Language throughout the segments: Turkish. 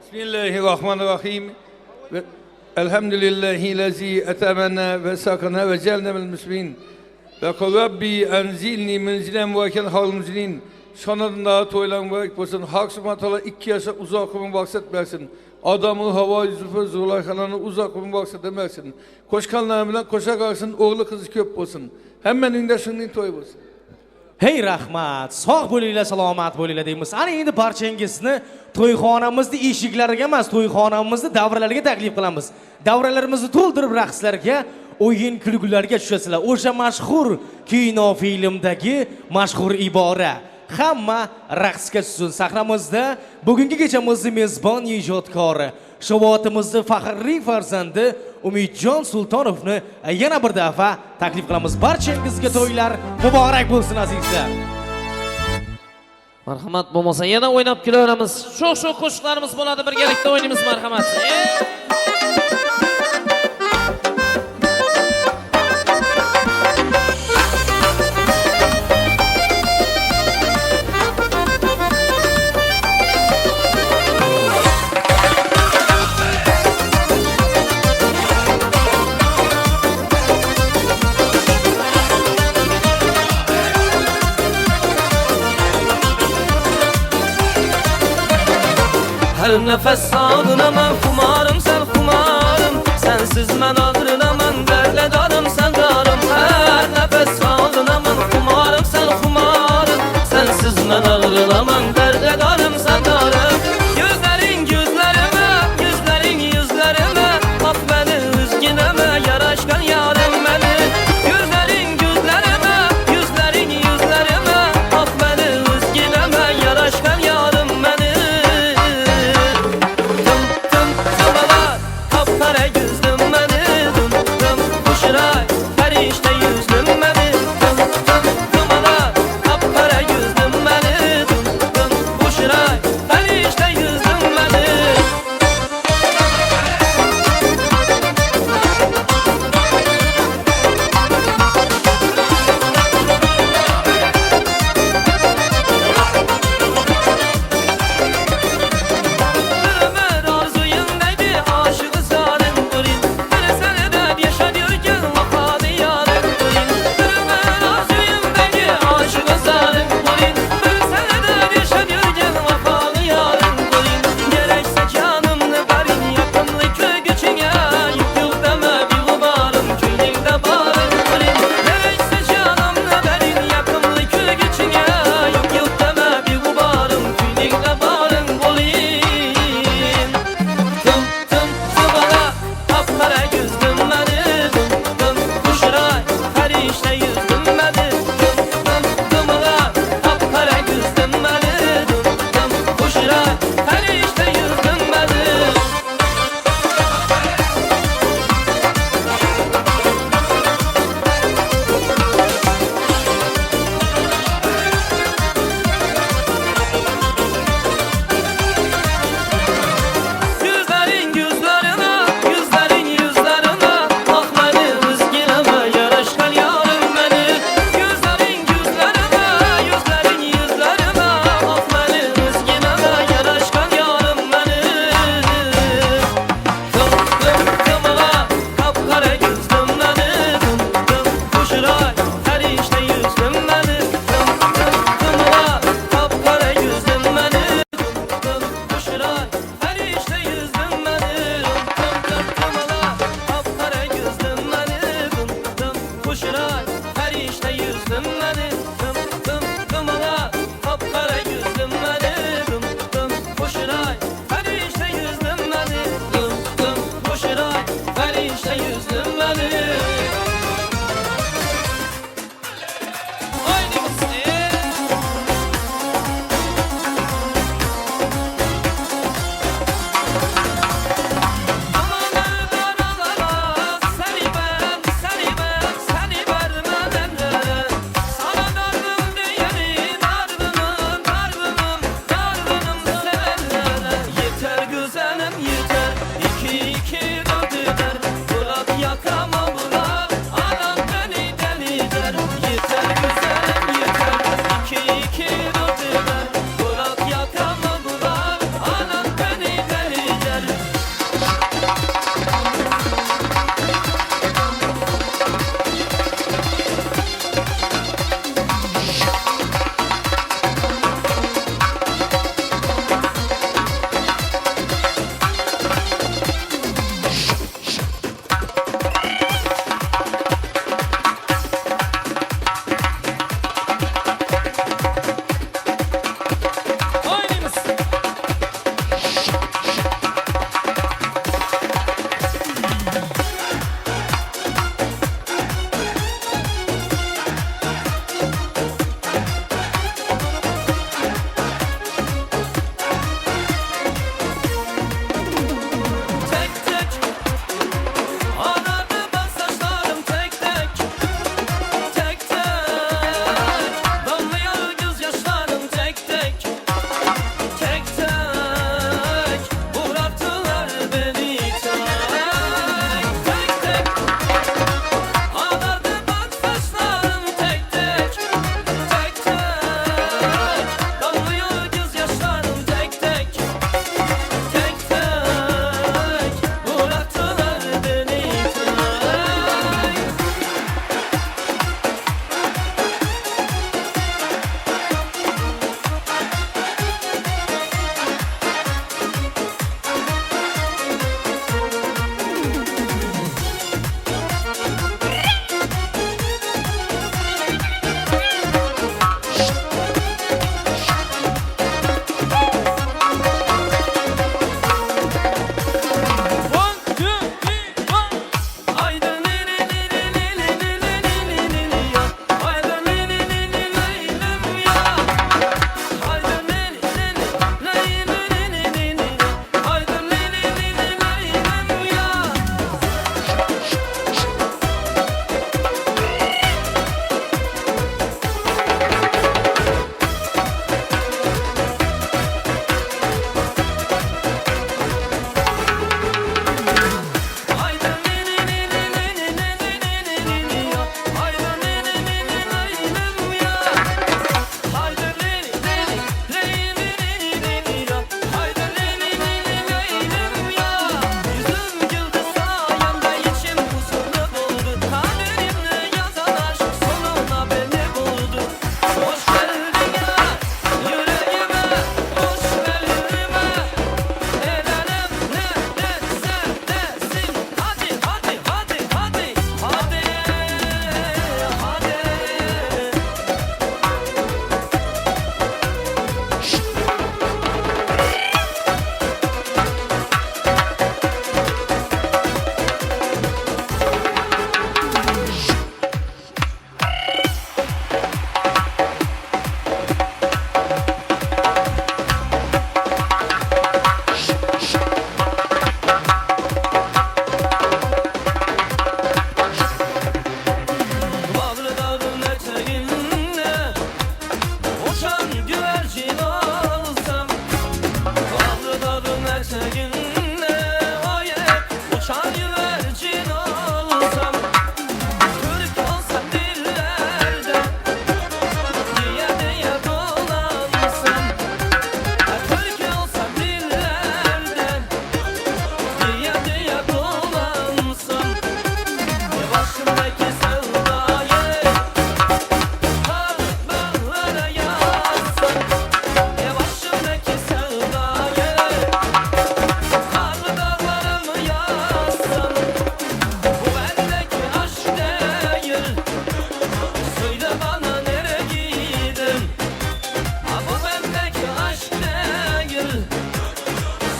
Bismillahirrahmanirrahim. Ve elhamdülillahi etemena ve sakana ve celnemel müslimin. Ve kul Rabbi enzilni menzilen muaken halmuzlin. Şanadında toylan varik olsun. Hak subhanahu 2 yaşa uzakımın vakset versin. Adamı hava yüzüfü Zulayhana'nı uzakımın vakset versin. Koşkanlarımla koşa kalsın. Oğlu kızı köp olsun. Hemen ünde şunun toy olsun. Hey rahmat, sog' bo'linglar, salomat bo'linglar deymiz. Ana endi barchangizni to'yxonamizni eshiklariga emas, to'yxonamizni davralarga taklif qilamiz. Davralarimizni to'ldirib raqslarga, o'yin kulgularga tushasizlar. O'sha mashhur kino filmdagi mashhur ibora. Hamma raqsga tushsin. Sahramizda bugungi kechamizni mezbon ijodkori, shovotimizning faxrli farzandi Umidjon Sultonovni yana bir daf'a taklif qilamiz. Barchangizga to'ylar muborak bo'lsin azizlar. Marhamat bo'lmasa yana o'ynab kulaveramiz. Sho'x-sho'x qo'shiqlarimiz bo'ladi, birgalikda o'ynaymiz, marhamat. Her nefes sağlığına ben kumarım, sen kumarım. Sensiz ben ağrına ben derledarım, sen darım. Her nefes sağlığına ben kumarım, sen kumarım. Sensiz ben ağrına ben derledarım, sen darım. Gözlerin gözlerime, gözlerin yüzlerime. Bak beni üzgüneme, yaraşkan yarım beni. Gözlerin gözlerime, gözlerin yüzlerime. Bak beni üzgüneme, yaraşkan yarım beni. Kara gözlüm beni,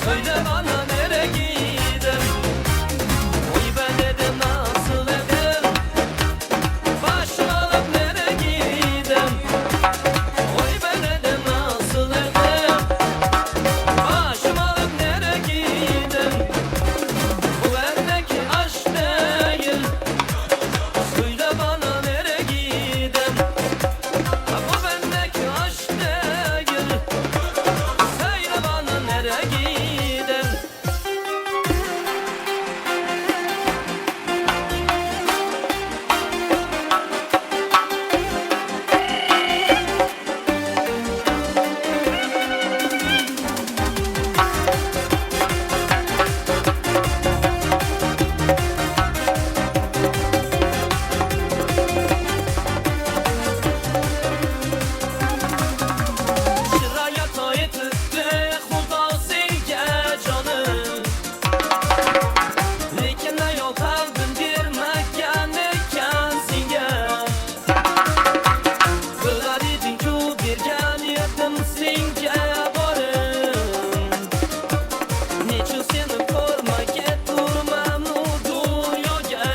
Söyle bana nereye gidem? Oy ben dedim nasıl edem? Başım alıp nereye gidem? Oy ben dedim nasıl edem? Başım alıp nereye gidem? Bu bendeki aşk değil. Söyle bana nereye gidem? Bu bendeki aşk değil. Söyle bana nereye gidem? Şiraya tayet etti Xudasiga canım. Lekin ayol qalbim girmagan ekan senga. Bilar eding-ku bergan edim senga borim. Nechun seni ko'rmay turman u dunyoga.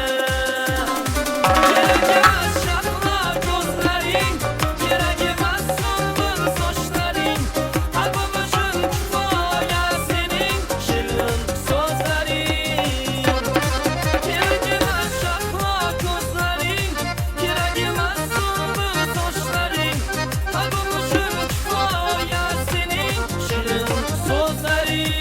Kerak emas shahlo ko'zlaring, kerak emas so'lg'in sochlaring. Qalbim uchun kifoya sening shirin so'zlaring. Kerak emas shahlo ko'zlaring, kerak emas so'lg'in sochlaring. Qalbim uchun kifoya sening shirin so'zlaring.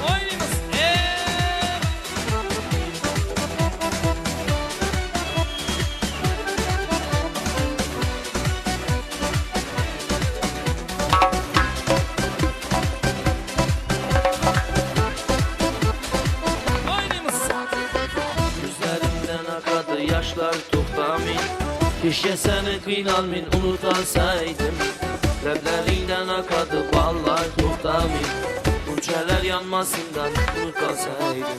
Oynaymiz. Oynaymiz. Gözlerimden akadı yaşlar toxtamin. Keşke seni kıynalmin unutalsaydım. Leblerinden akadı ballar toxtamin. Bunçeler yanmasından unutalsaydım.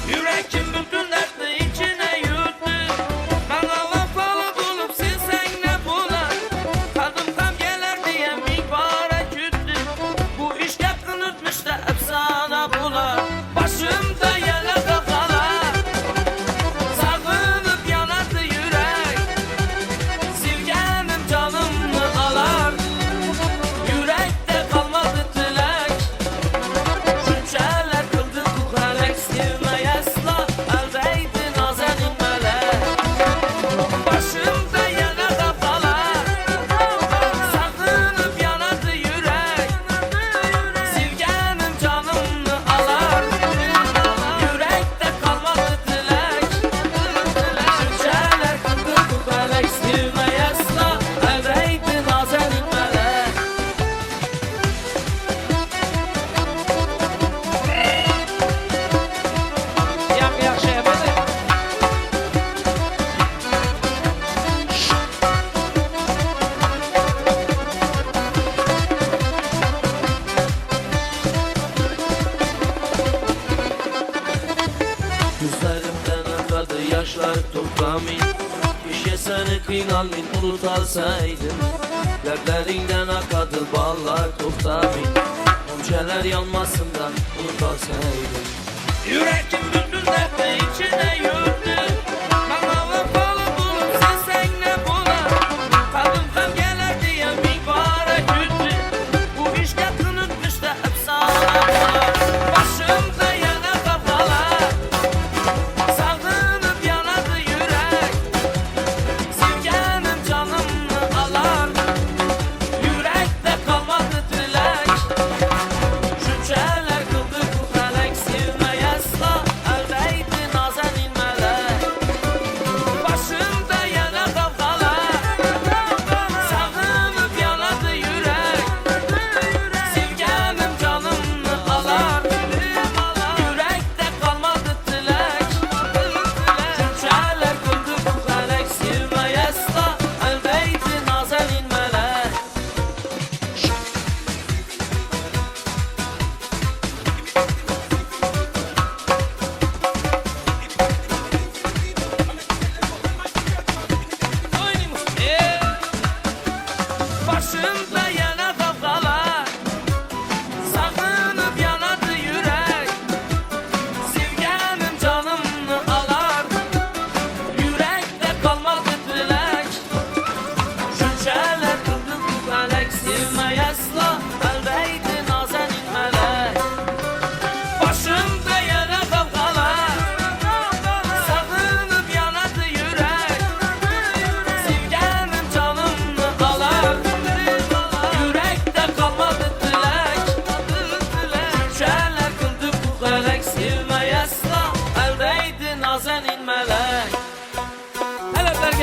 Yürekim bütün dertli içine yuttu. Bana vafalı bulup silsen ne bular? Tadım tam gelir diye mübarek güttü. Bu iş yaptın unutmuş da efsane bular. Başımda yele kafalar. Sağınıp yanadı yürek. Sevgenim canımı alar. Yürekte kalmadı dilek. Şünçeler kıldı bu kalek. Sevmeye asla eldeydi nazenin melek. Başımda yele kafalar. Sağınıp yanadı yürek. Sevgenim canımı alar. Yürekte kalmadı dilek. Şünçeler kıldı bu kalek. Sevmeye asla eldeydi nazenin melek. Yaxshi yapadi. Gözlerimden akadı yaşlar toxtamin. Keşke seni kıynalmin unutalsaydım. Leblerinden akadı ballar toxtamin. Mumçeler yanmasından unutalsaydım. Yürekim bütün dertli içine yurdu. Bana vafalı bulup silsen ne bular? Tadım tam gelir diye mübarek güttü. Bu iş yakın unutmuş da efsane bular. Başımda yana kafalar. Sağınıp yanadı yürek. Sevgenim canımı alar. Yürekte kalmadı dilek. Şünçeler kıldı bu kalek. Sevmeye asla eldeydi nazenin melek. Başımda yana kavgalar. Sağınıp yanadı yürek. Sevgenim canımı alar.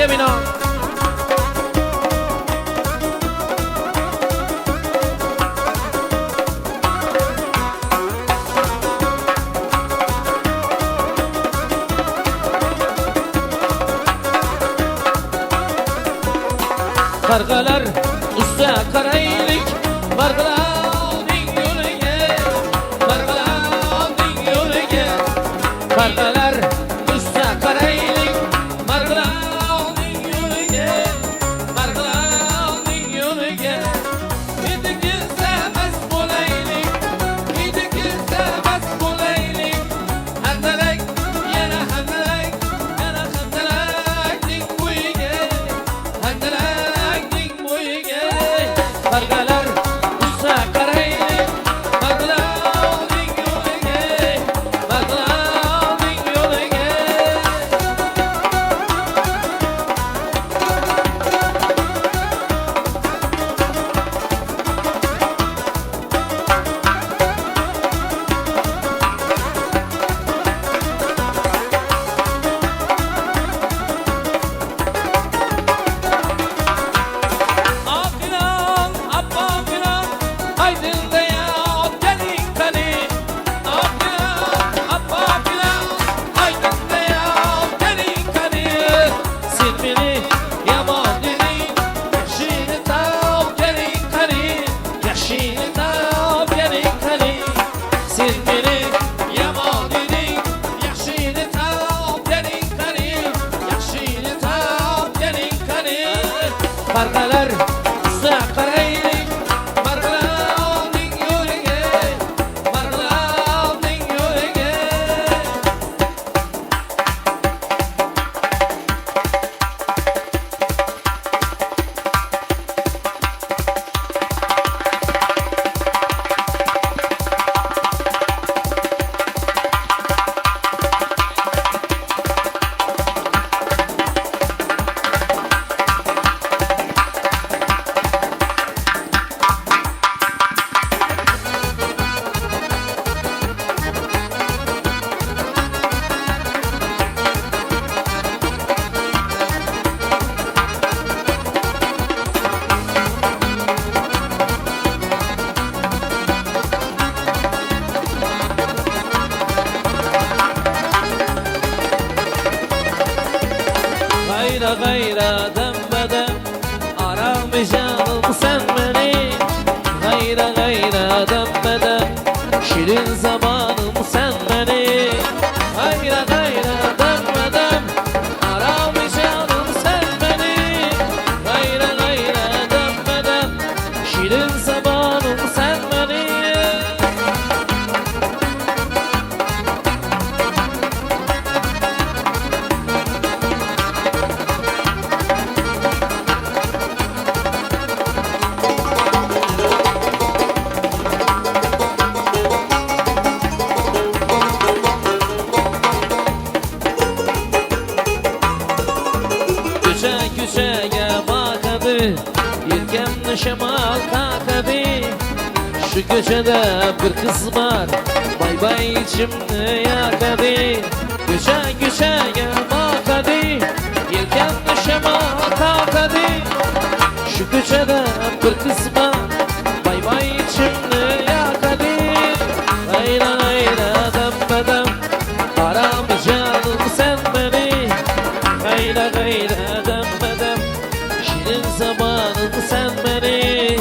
sizga bino. Kargalar üstü karaylık, kargalar din yürüge, kargalar din yürüge, kargalar üstü karaylık, kargalar din yürüge, kargalar din yürüge. Gidikse bas bulaylık, gidikse bas bulaylık, handelek yana handelek, yana handelek din buyge, handelek. Kargalar usta karaylık, kargalar din yürüge, kargalar din yürüge. Kargalar usta karaylık, kargalar din yürüge, kargalar din yürüge. Gayra gayra dembedem aramayacağım sen beni. Gayra gayra dembedem şirin zamanım sen beni. Gayra gayra dembedem aramayacağım sen beni. Gayra gayra dembedem şirin zamanım sen beni. Küçeye bakadı, yelkenli şemal kakadı. Şu köşede bir kız var, bay bay içimde yakadı. Küçeye bakadı, yelkenli şemal kakadı. Şu köşede bir kız var, bay bay içimde yakadı. Gayra gayra dembedem aramayacağım sen beni. Gayra gayra dembedem şirin zamanım sen beni.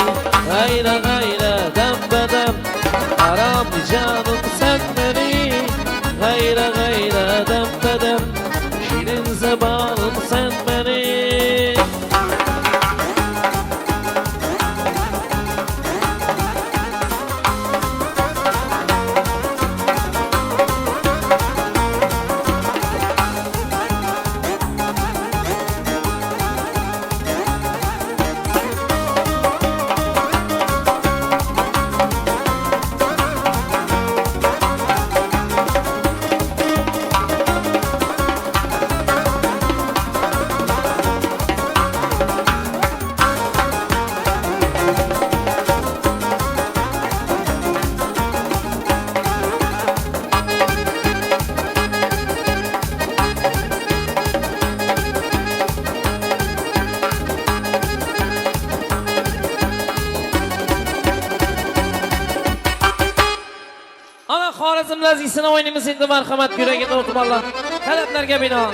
Gayra gayra dembedem aramayacağım sen beni. Gayra gayra dembedem şirin zamanım sen beni. Nazım lazisini oynayımız indi marhamat yüreğine otumarlar. Taleplerge binaen.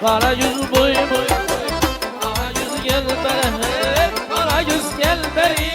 Kara yüz boy boy, kara yüz gel beri, kara yüz gel beri.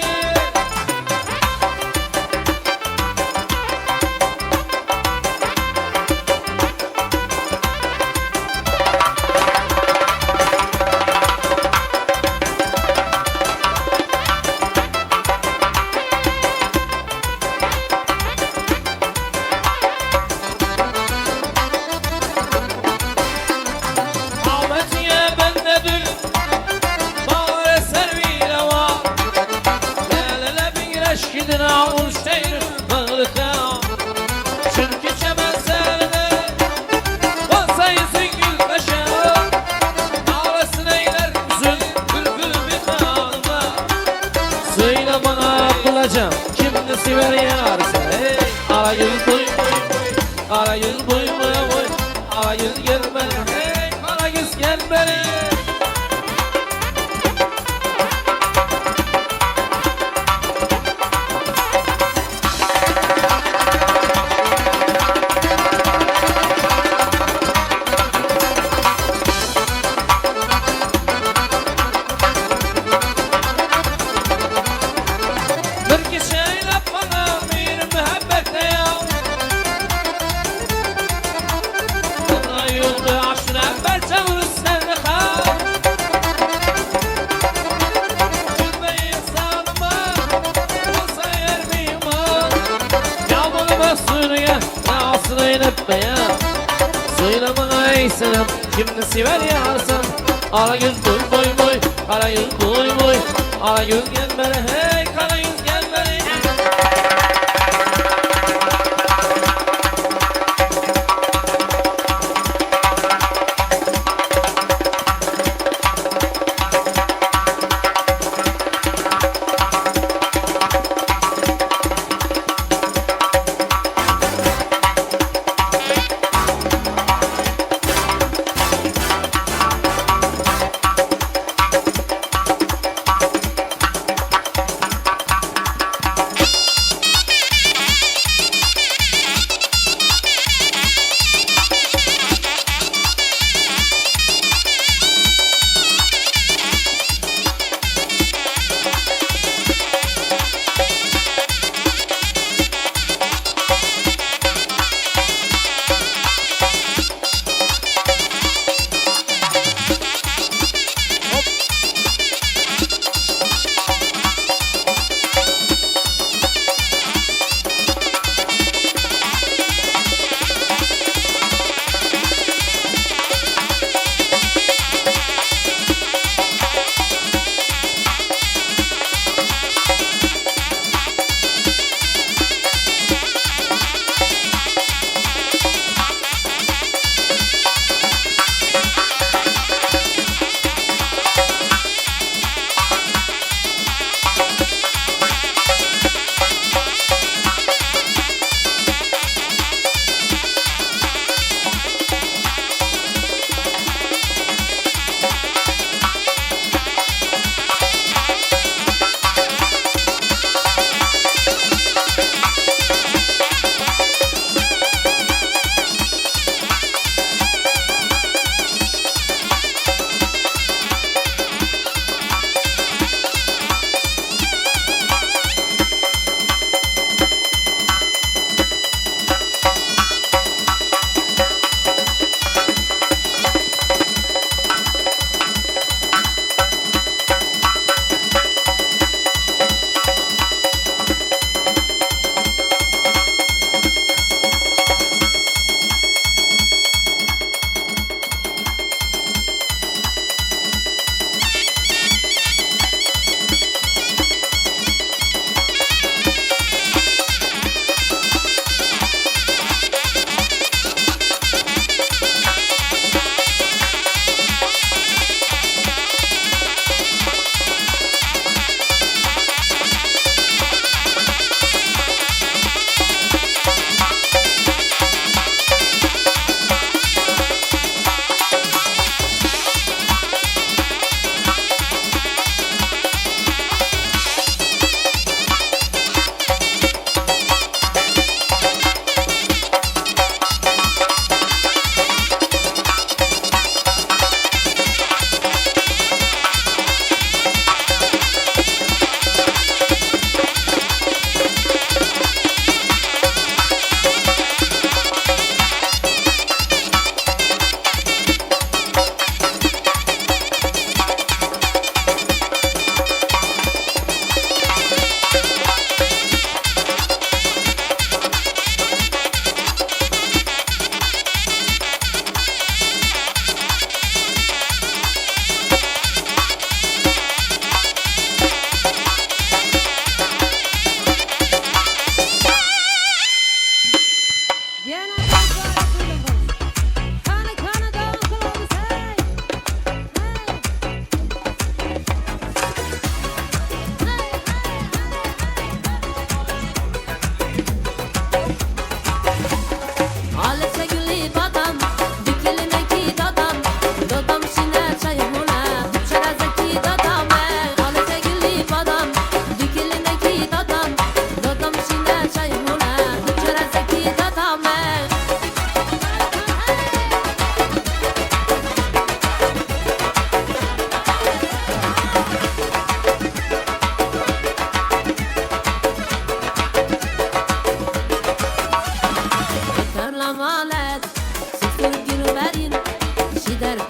Kimdi sever yarsa hey ara yüz boy boy boy ara yüz boy boy boy ara yüz gel beri hey ara yüz gel beri. Selam kimdi sever yarsan ara yüz boy boy boy ara yüz boy boy ara yüz gel beri hey kara yüz gel beri.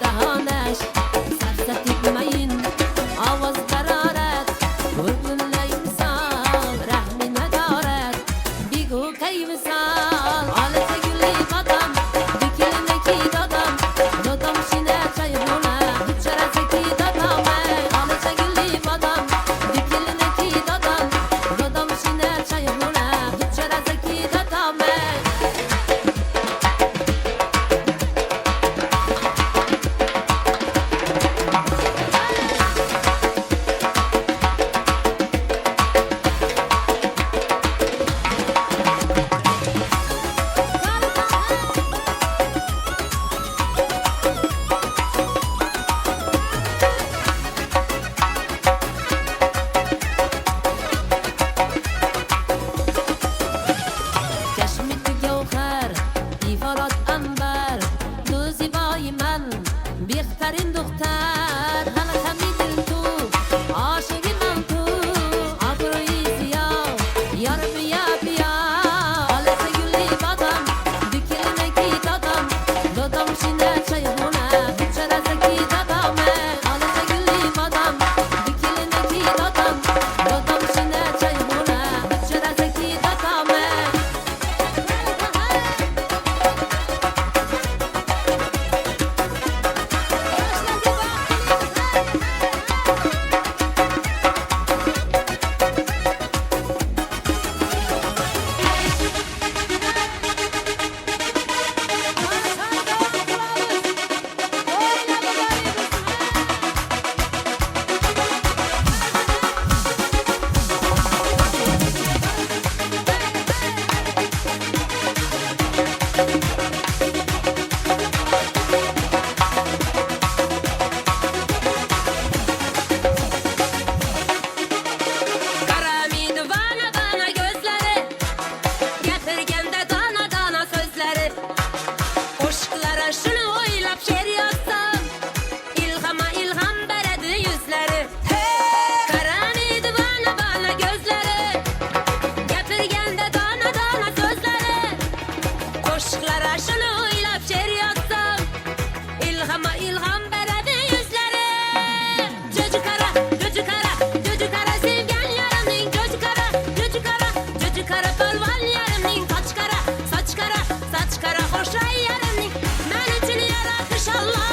دهانش سرزد etmeyin Avaz dararet Vurgunla imsal Rahmi nedaret Bigu kayvisal Alete gülli badam Dikilinde ki dadam Dodam şine çayhuna Bütçere zeki dadam Alete gülli badam Dikilinde ki dadam Dodam şine çayhuna Bütçere zeki dadam چشمت جوهر دیوارات انبر تو زیبای من بهترین دختر همه خمیدن تو عاشق من تو ابروی سیاه یار بیا بیا حالت گلی بادم دکلمه کی دادم دادم شینه چایمونه چرا زکی دادم حالت گلی بادم دکلمه کی دادم دادم شینه چایمونه چرا زکی دادم Karamid bana bana gözleri Getirgende dana dana sözleri Aşklara şunu oylap şer yazsam İlhama ilham beredi yüzleri Karamid bana bana gözleri Getirgende dana dana sözleri Aşklara şunu oylap şer yazsam İlhama ilham beredi yüzleri Çocuk ara, çocuk ara, çocuk ara sevgen yarımın çocuk ara, çocuk ara, çocuk ara balvan yarımın saç kara, saç kara, saç kara hoşay yarımın men için yaratmış Allah.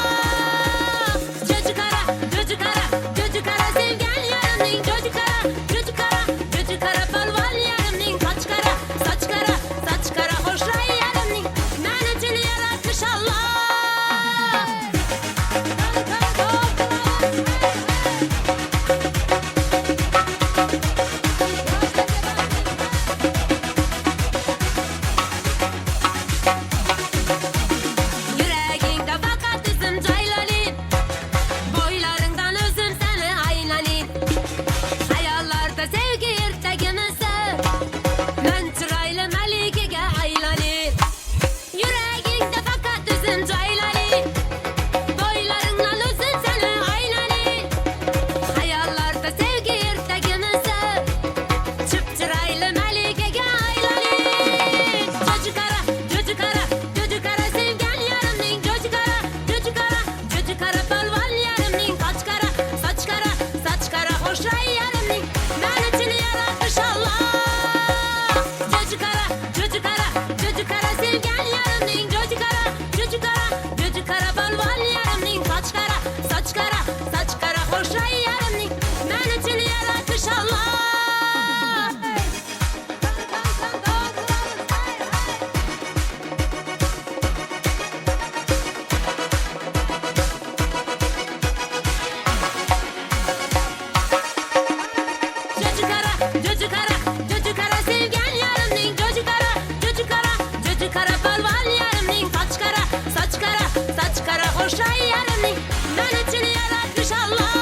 Çocuk ara, çocuk ara, çocuk ara sevgen yarımın çocuk ara, çocuk ara, çocuk ara balvan yarımın saç kara, saç kara, saç kara hoşay yarımın men için yaratmış Allah. Yüreğinde fakat üzüm caylalayım Boylarından özüm seni aynalayım Hayallarda sevgi yırtagımızı Ben çıraylı melikige aylalayım Yüreğinde fakat üzüm caylalayım Boylarından özüm seni aynalayım Hayallarda sevgi yırtagımızı Çıpçıraylı melikige aylalayım Çocuk ara, çocuk ara, çocuk ara sevgen yarımın çocuk ara, çocuk ara, çocuk ara balvan yarımın saç kara, saç kara, saç kara hoşay yarımın men için yaratmış Allah. Çocuk ara, çocuk ara, çocuk ara sevgen yarımın çocuk ara, çocuk ara, çocuk ara balvan yarımın saç kara, saç kara, saç kara hoşay yarımın men için yaratmış Allah. Çocuk ara, çocuk ara, çocuk ara sevgen yarımın çocuk ara, çocuk ara, çocuk ara balvan yarımın saç kara, saç kara, saç kara hoşay yarımın men için yaratmış Allah.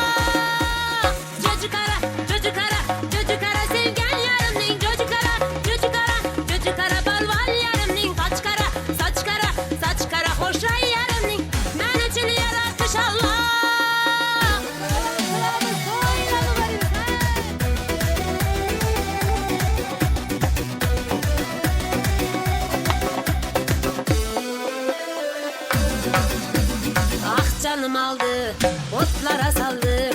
Çocuk ara, çocuk ara, çocuk ara sevgen yarımın çocuk ara, çocuk ara, çocuk ara balvan yarımın saç kara, saç kara, saç kara hoşay yarımın men için yaratmış Allah. Ah canım aldı, otlara saldı.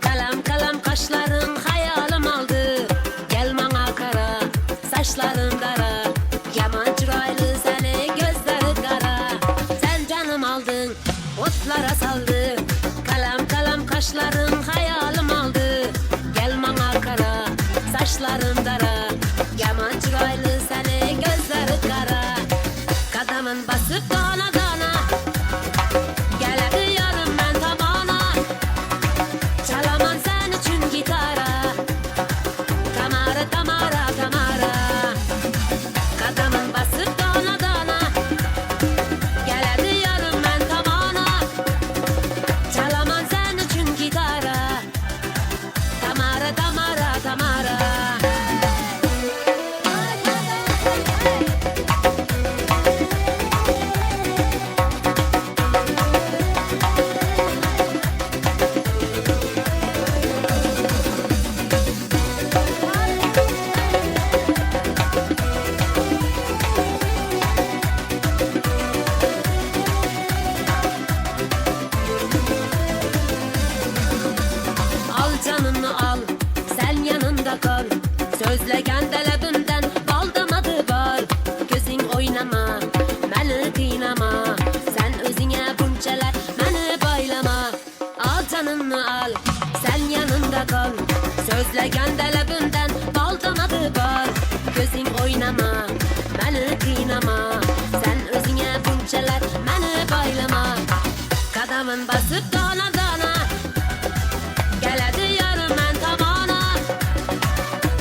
Kalem kalem kaşların hayalim aldı. Gel bana kara, saçların dara. Yaman çıraylı seni gözleri kara. Sen canım aldın, otlara saldı. Kalem kalem kaşların hayalim aldı. Gel bana kara, saçların dara. Yaman çıraylı seni gözleri kara. Kadamın basıp dana dana. Geledi yarım ben tamana. Çalamam sen için gitara. Tamara tamara tamara. Kadamın basıp dana dana. Geledi yarım ben tamana. Çalamam sen için gitara. Tamara tamara tamara. Al canını al, sen yanında kal. Sözlegen delebimden bal damadı var. Gözün oynama, beni kıynama. Sen özüne bunçeler, beni baylama. Al canını al, sen yanında kal. Sözlegen delebimden bal damadı var. Gözün oynama, beni kıynama. Sen özüne bunçeler, beni baylama. Kadamın basıp dana dana. Geledi yarım ben tamana.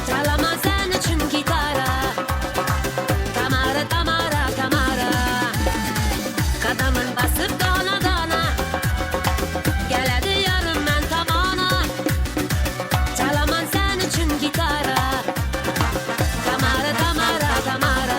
Çalama sen için gitara. Tamara tamara tamara. Kadamın basıp dana dana. Geledi yarım ben tamana. Çalama sen için gitara. Tamara tamara tamara.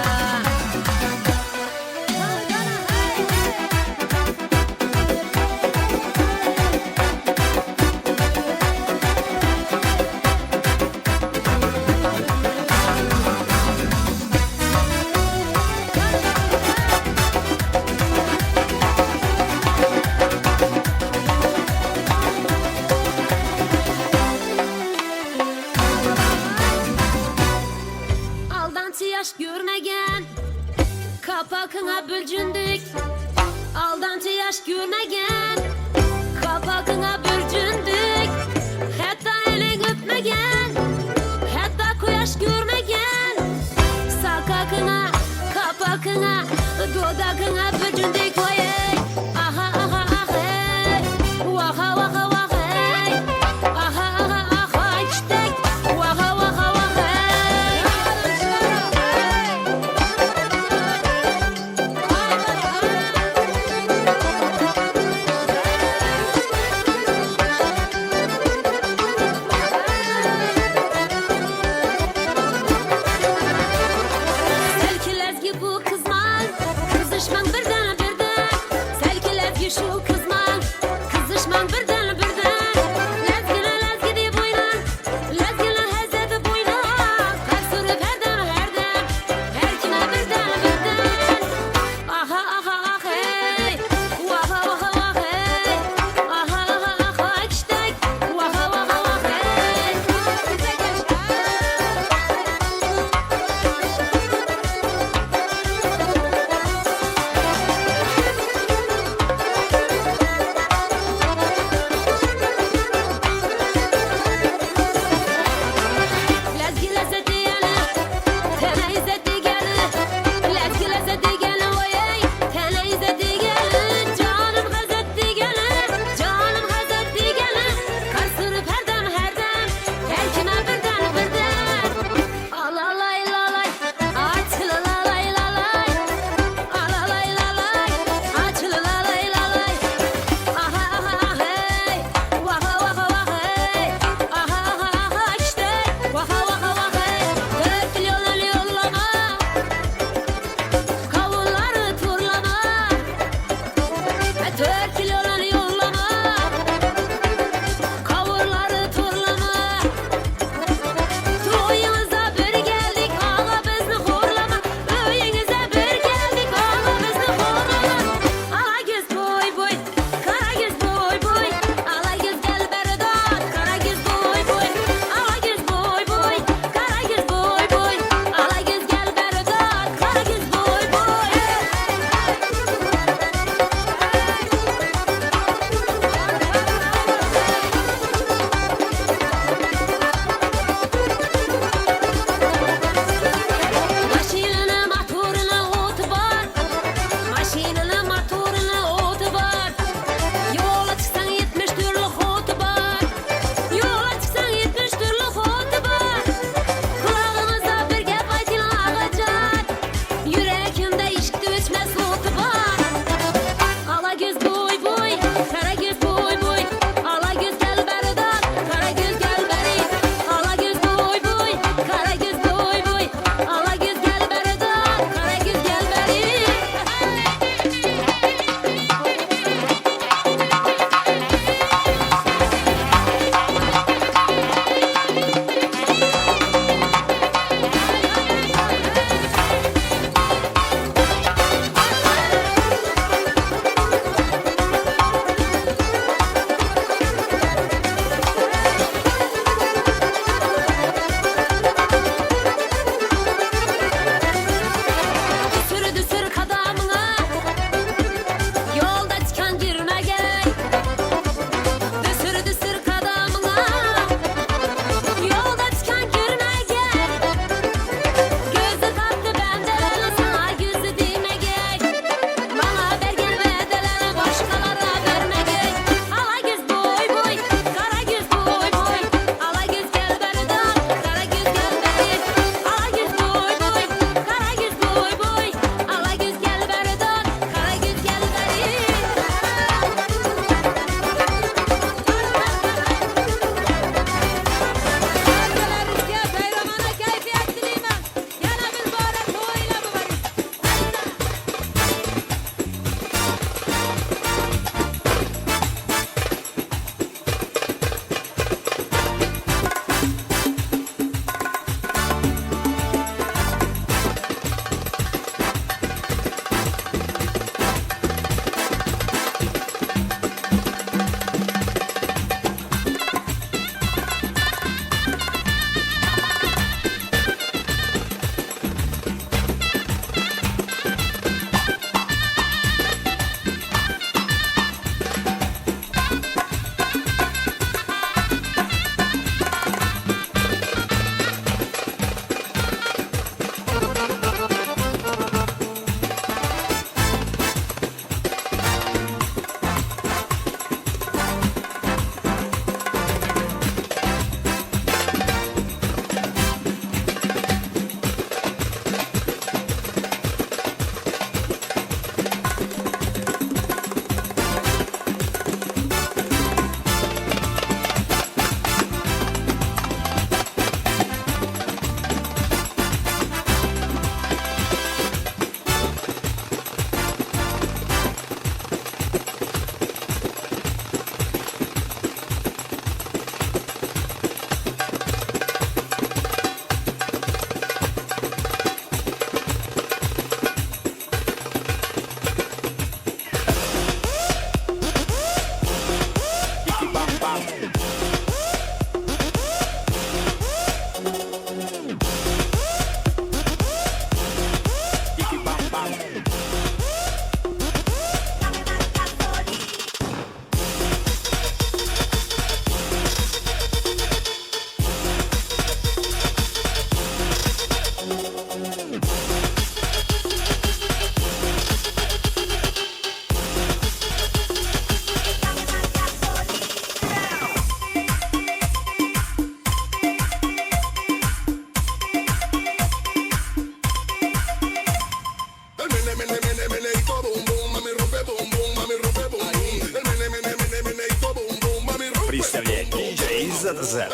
век. DJ Izzat Z.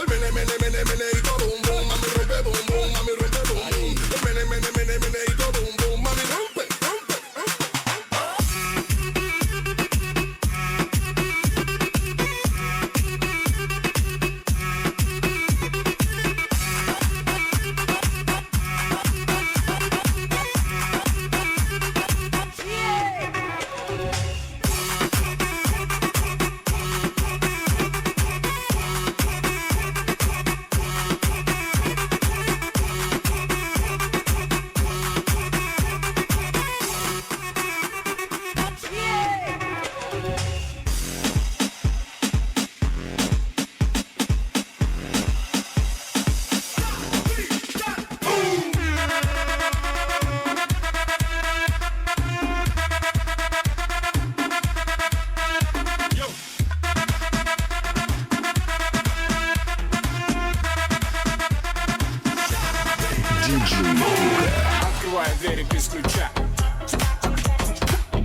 Открываю двери без ключа.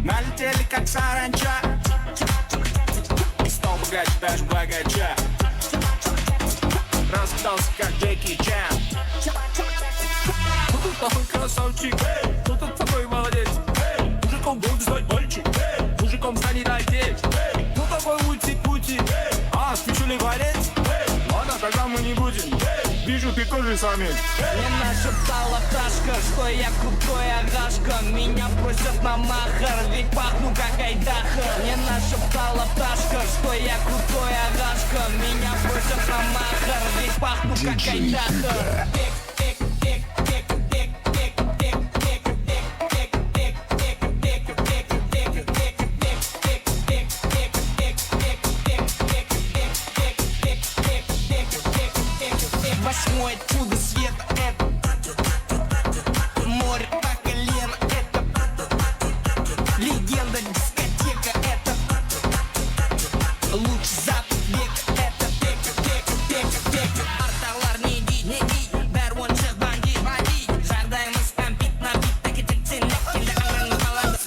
Налетели как саранча. И стал богаче даже богача. Раздался как Джеки Чан. Кто-то такой красавчик, кто-то такой молодец. Мужиком буду звать мальчик, мужиком станет отец. Кто такой ути-пути, спешу ли валец? Ладно, тогда мы не будем. Вижу, ты тоже самец. Мне нашептала пташка, что я крутой агашка. Меня просят на махар, ведь пахну как айдаха. Мне нашептала пташка, что я крутой агашка. Меня просят на махар, ведь пахну как айдаха. Восьмое чудо света — это море по колено, это легенда дискотека, это луч запад века, это пека. Арталар не ди, бәр он жық банди. Жағдайымыз кәмпит на бит, таки тіксен әккенде қараңғы қалады.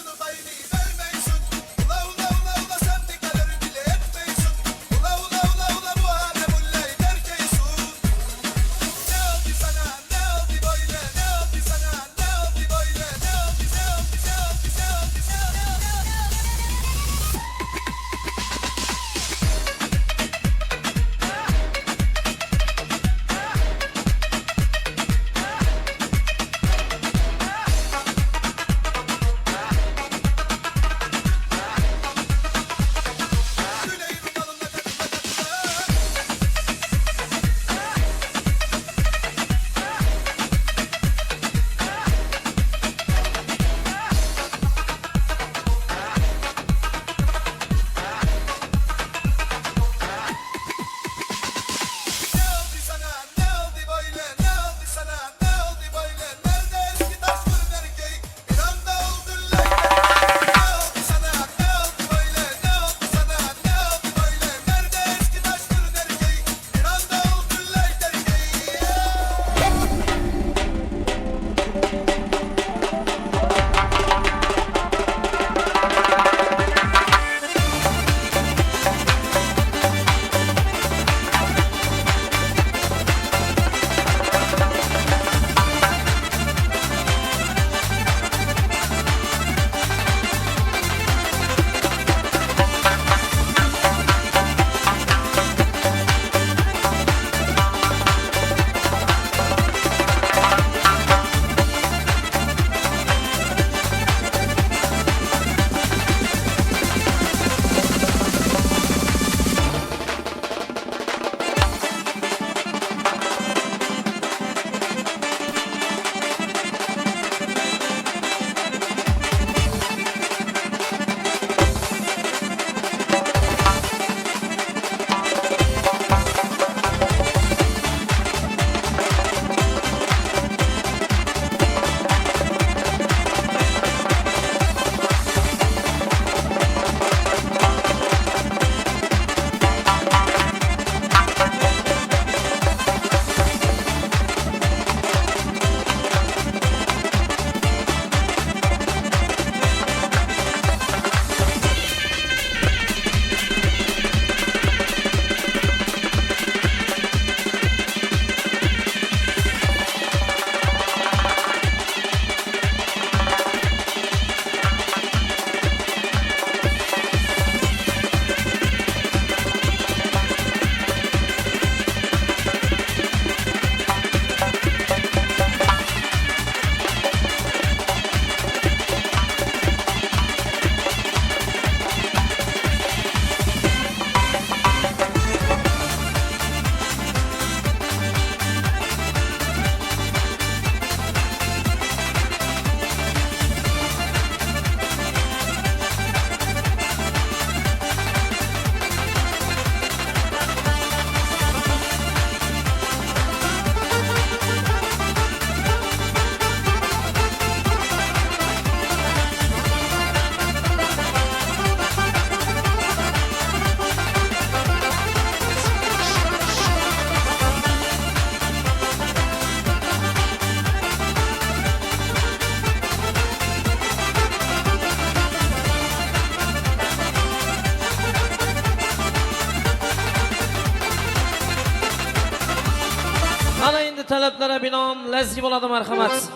tələblərə binaən ləzgi oladı mərhəmət.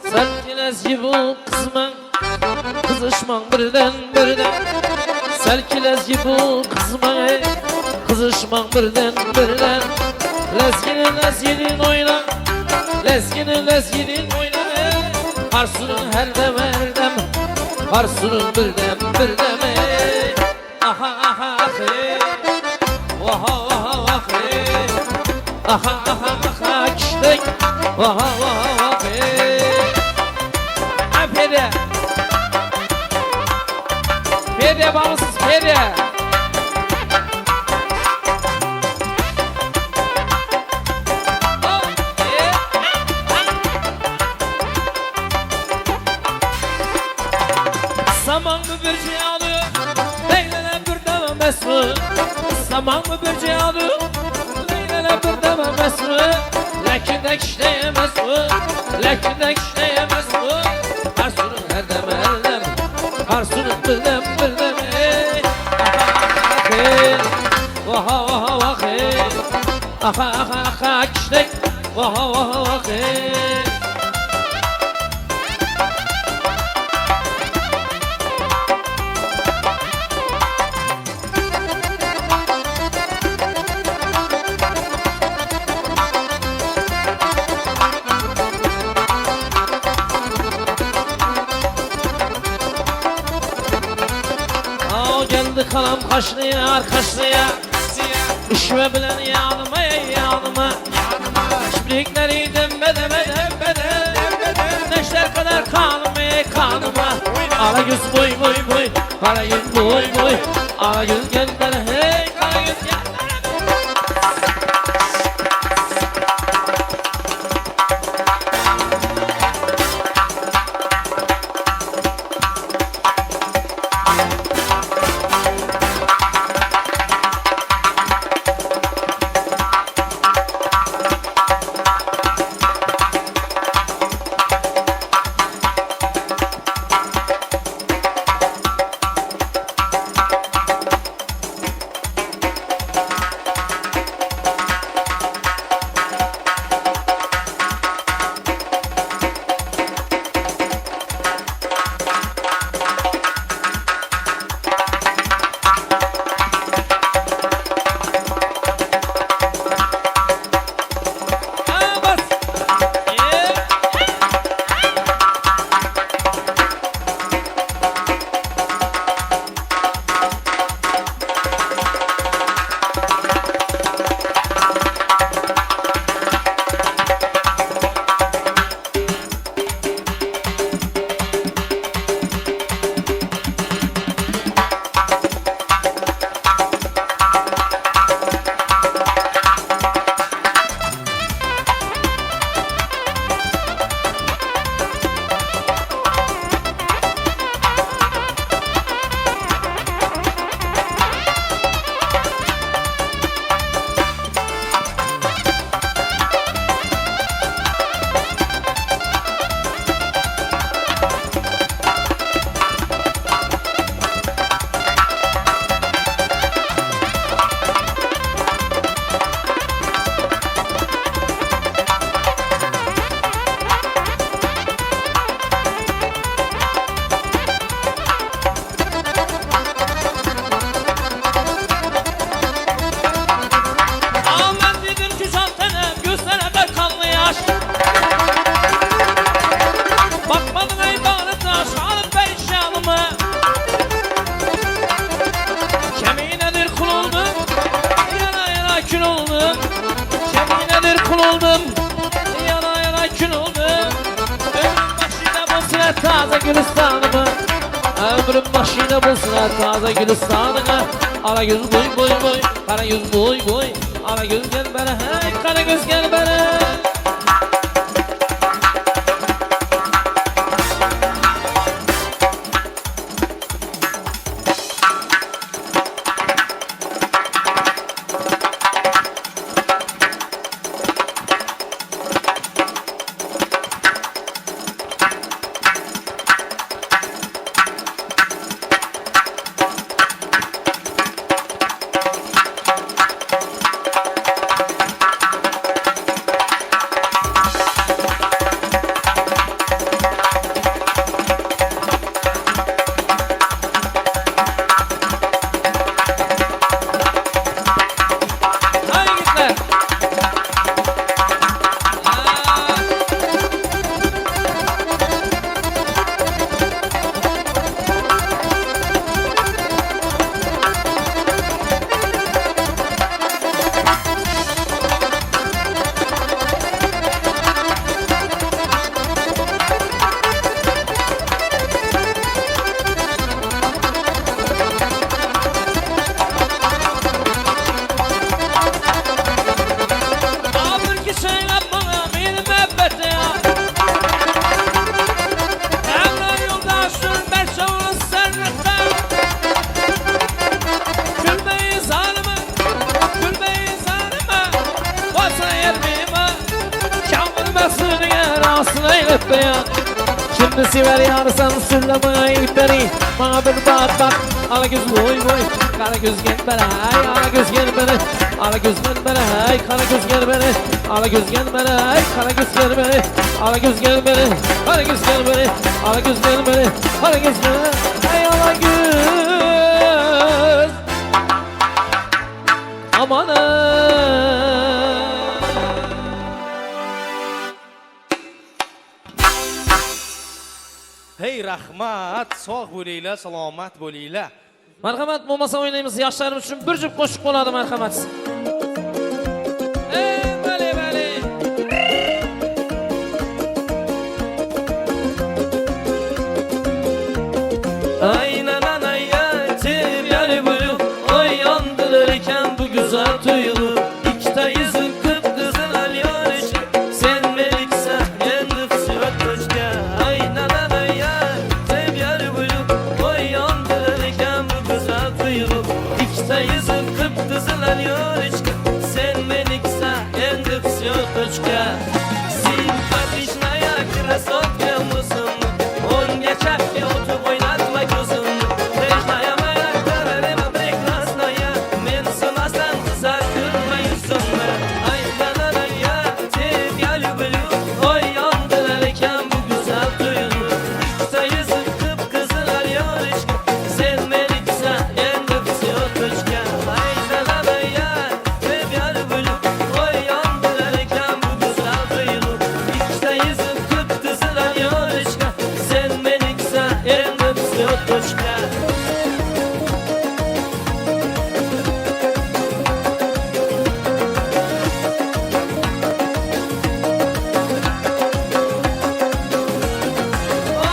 Sən ki ləzgi bu qızmən, qızışman birdən. Sən ki ləzgi bu qızmən, qızışman birdən. Ləzginin oyna, ləzginin oyna. Arsunun hərdəm, arsunun birdən. Aha, kişdik. Pede bağımsız pede. Saman mı bir şey alıyor, Leyla'la bir demem mesut. Saman mı bir şey alıyor, Leyla'la bir demem mesut. Lekindek işleyemez bu, lekindek işleyemez bu. Arsunun her dem, arsunun bir dem. Vaha, aha, kişnek. Vaha. Geldi kalam kaşlıya, üşüme bilen yanıma. Kibrikleri dembede. Neşter kadar kanıma. Ala yüz boy. Ala yüz boy. Ala yüz gel bana hey. Ala yüz gel bana. taze gülistanımı Ömrüm başına bulsun taze gülistanımı Ala yüz boy kara yüz boy Ala yüz gel bana hey kara göz gel bana öpmeye. Şimdi sever yarısan sırlamaya yükleri. Bana bir bak ala göz boy boy. Kara göz gel bana hay ala göz gel bana. Ala göz gel bana hay kara göz gel bana. Ala göz gel bana hay kara göz gel bana. Ala göz gel bana. Ala göz gel bana. Ala göz gel bana. Ala göz bana. Hay ala göz. Aman Hey rahmat, sog' bo'linglar, salomat bo'linglar. marhamat bo'lmasa o'ynaymiz. Yoshlarimiz uchun bir jup qo'shiq bo'ladi marhamat. Bale bale. Aynen ayetip yarı bulu oy yandırırken bu güzel tuyulu İkta yüzün kıpkızıl alıyor işte sen meliksen yendifsi ötmüşke Aynen ayetip yarı bulu oy yandırırken bu güzel tuyulu İkta yüzün kıpkızıl alıyor işte sen meliksen yendifsi ötmüşke Simpatişnaya krasotke musun on geçer ki otup oynatma gözüm Reşnaya mayaklarıma prekrasnaya Men sınastan kızar kırma yüzümü Aynen ya tip ya lübülü Oy yandırırken bu güzel duyulu İkta yüzün kıpkızıl alıyor işte Sen meliksen endipsi ötmüşke Aynen ya tip ya lübülü Oy yandırırken bu güzel duyulu İkta yüzün kıpkızıl alıyor işte Sen meliksen endipsi ötmüşke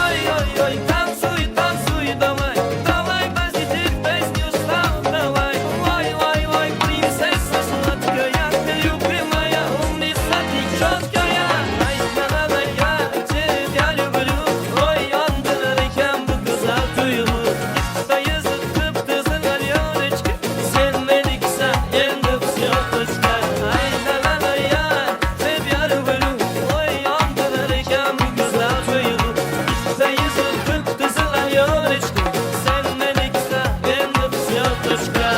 Ой, ой, ой, танцуй, давай, давай, позитив, песню стал, давай. Ой, ой, ой, принцесса сладкая, ты любимая, умница, ты четкая. Ай, да, я тебя люблю. Ой, yandırırken bu güzel duyulu. İkta yüzün kıpkızıl alıyorечка, sen meliksen endipsi ötmüşke. Ay, da, ya тебя люблю. Ой, yandırırken bu güzel duyulu. İkta yüzün kıpkızıl alıyorечка, sen meliksen endipsi ötmüşke.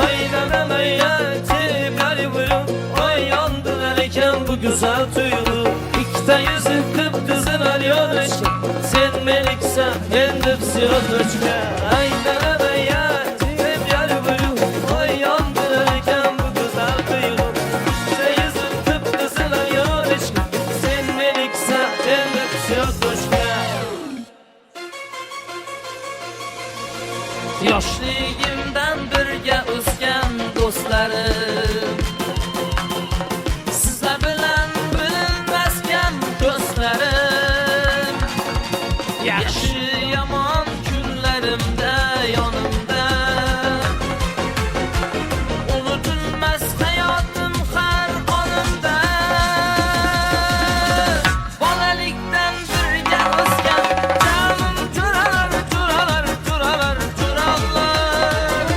Aynen hayatı kalbim Oy yandırırken bu güzel tuyulu İkta yüzü kıpkızıl alıyor işte Sen meliksen endipsi ötmüşke Aynen hayatı kalbim Oy yandırırken bu güzel tuyulu İkta yüzü kıpkızıl alıyor işte Sen meliksen endipsi ötmüşke Yoshligimdan birga o'sgan do'stlarim Sizlar bilan bilinmasgan do'stlarim Yaxshi yomon kunlarimda yonimda Unutilmas hayotim har onimda Bolalikdan birga o'sgan Canım jo'ralar jo'ralar jo'ralar jo'ralar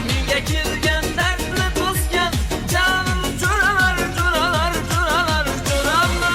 Uyga kirgan dardli to'sgan Canım jo'ralar jo'ralar jo'ralar jo'ralar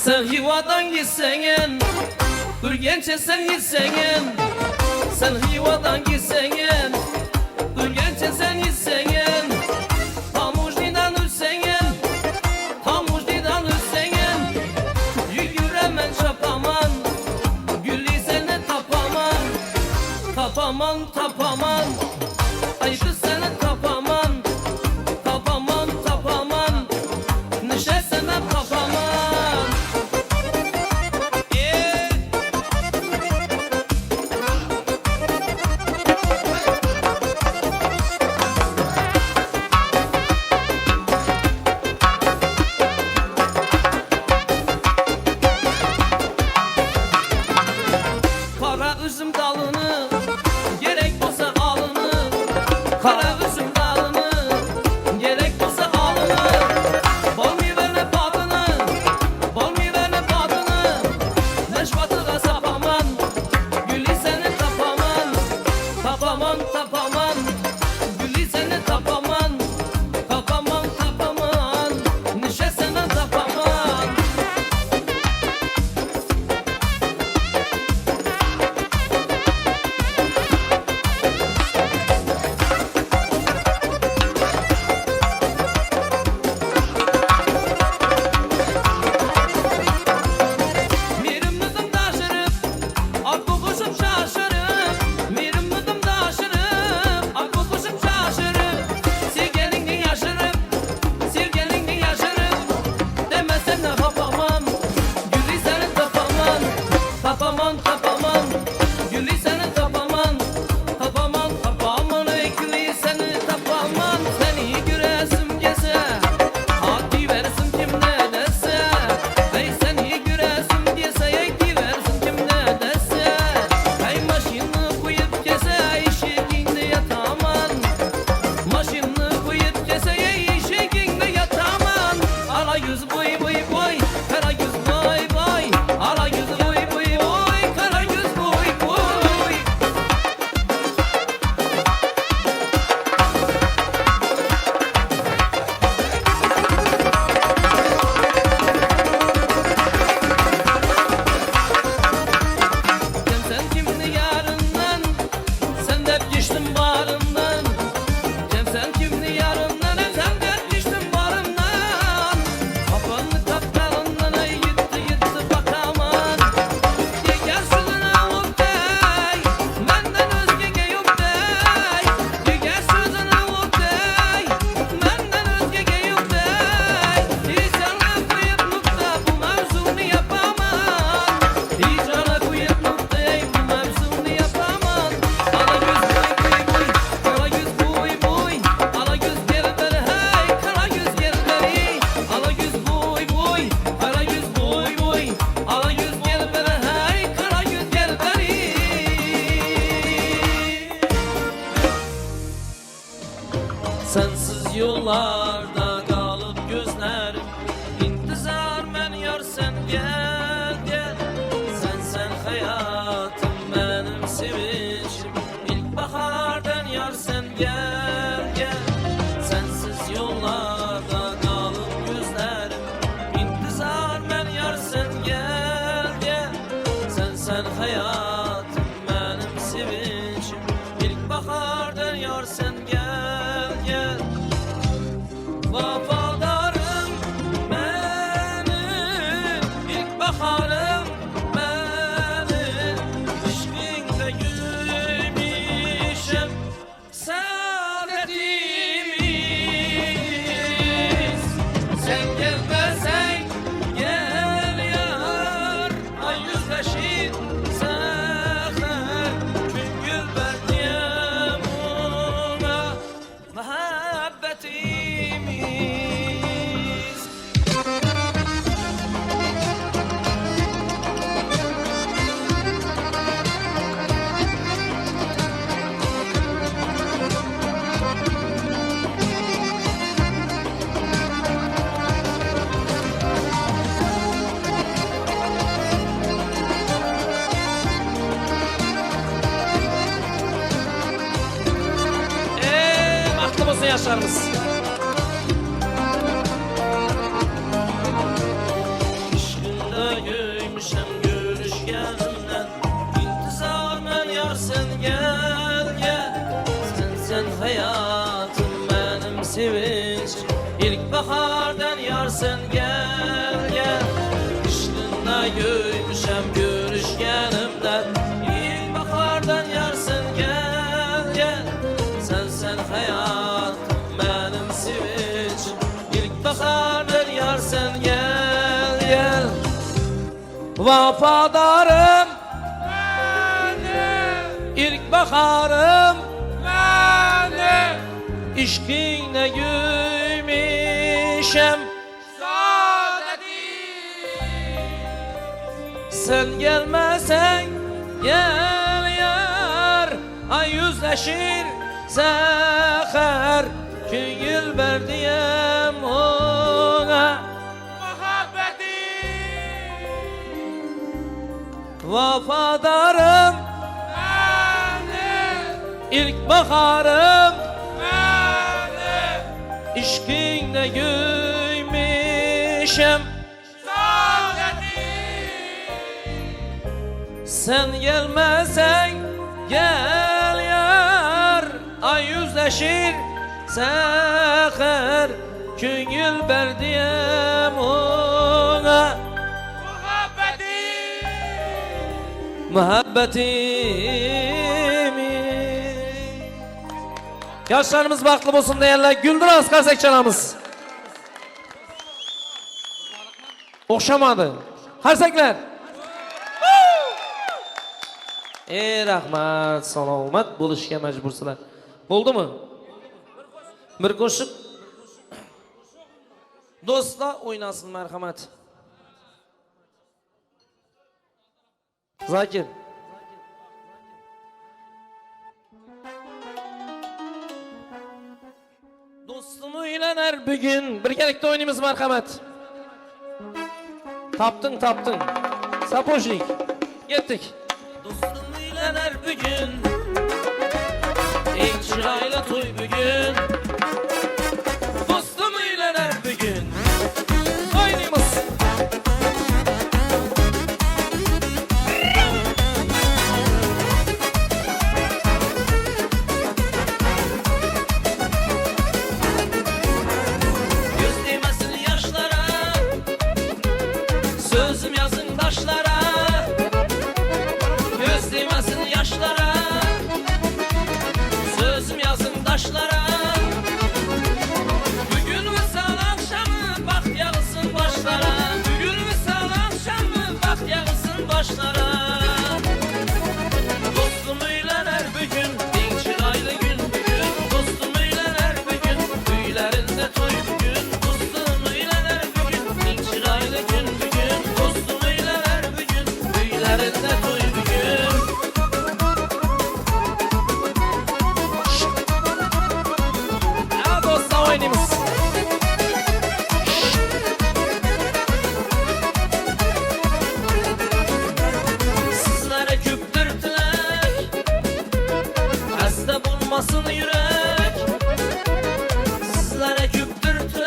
Sen yuvadan gitsen, Ürgençe sen gitsen. Sen yuvadan gitsen, Ürgençe sen gitsen. Tamujdidan ölsen, Tamujdidan ölsen. Yürüyemen çapaman, Gülü seni tapaman. Tapaman, tapaman. Ay kız seni tapaman. Tapaman, tapaman. Neşe seni tapaman. Kara üzüm dalını, gerek olsa alını. Kara üzüm dalını, gerek olsa alını. Bol mi verme badını, bol mi verme badını. Neşvatı sapaman, Gülü seni tapaman. Tapaman, tapaman, Gülü seni tapaman. Tapaman, tapaman, neşe seni tapaman. Mirim mıdım taşırıp, ak kokuşum şaşırıp. Mirim mıdım taşırıp, ak kokuşum şaşırıp. Sevgelinle yaşarıp, sevgelinle yaşarıp. Demesem ne tapaman, Gülü seni tapaman. Tapaman, tapaman, Gülü seni tapaman. Tapaman, tapaman, ey Gülü seni tapaman. Seni göresim gelse, hadi versin kim ne dese. Ey seni göresim gelse, hadi versin kim ne dese. Ey maşını koyup kese, eşeğinde yataman. Maşını koyup kese, eşeğinde yataman. Ala yüz boy boy boy, kara yüz boy boy. Ala yüz boy boy boy, kara yüz boy boy. Sen kimini yarından, sen de geçtin barından. Sen kimini yarından, sen de geçtin barından. Kafanı kaptalından, ay gitti gitti bakaman. Diğer sözüne ol dey, menden özgege yok dey. Diğer sözüne ol dey, menden özgege yok dey. Hiç ana koyup nokta bu mevzunu yapamam. Hiç ana koyup noktayı bu mevzunu yapamam. Ala yüz boy boy, ala yüz boy boy. Ala yüz gel beri hey, kara yüz gel beri. Ala yüz boy boy, ala yüz boy boy. Ala yüz gel beri hey, kara yüz gel beri. Sensiz yollarda kalıp gözlerim. İntizar men yar sen gel gel. Sen hayatım benim sevinçim. İlkbahardan yar sen gel gel. Sensiz yollarda kalıp gözlerim. İntizar men yar sen gel gel. Sen hayatım benim sevinçim. İlkbahardan yar sen gel gel. Vafadarım benim, ilk sevinç İlk bahardan yar sen gel gel Işkında göymüşem görüşgenimden İlk bahardan yar sen gel gel Sen hayatım benim sevinçim İlk bahardan yar sen gel gel Vafadarım İlk baharım İşkine gülmüşem Sen gelmesen gel yar Ay yüzleşir seher Küngül berdiyem ona Vafadarım İlk baharım İşkinde güymüşem Sen gelmesen gel yar Ay yüzleşir seher Küngül berdiyem ona Muhabbetimi Yaşlarımız baklı olsun değerler Güldüraz Karsek çalamız Okşamadı Karsekler rahmat salomat bo'lishga majbursilar bo'ldimi bir qo'shiq do'stlar o'ynasin marhamat Zakir Dostum uylanar bugün birgalikda o'ynaymiz marhamat Taptın Sapoşnik Gittik Dostum uylanar bugün Eng chiroyli to'y bugün Dostum uylanar bugün Oynaymiz Göz değmesin yaşlara Sözüm yazın taşlara Göz değmesin yaşlara Sözüm yazın taşlara Bugün vısal akşamı bak yağsın başlara Bugün vısal akşamı bak yağsın başlara Dostum uylanar bugün en chiroyli gün bugün Dostum uylanar bugün Uylarında toy bugün Dostum uylanar bugün en chiroyli gün bugün Dostum uylanar bugün Uylarında toy bugün Ha dostlar oynayımız Sizlere küptür tilek Hasta bulmasın yürek Sizlere küptür tilek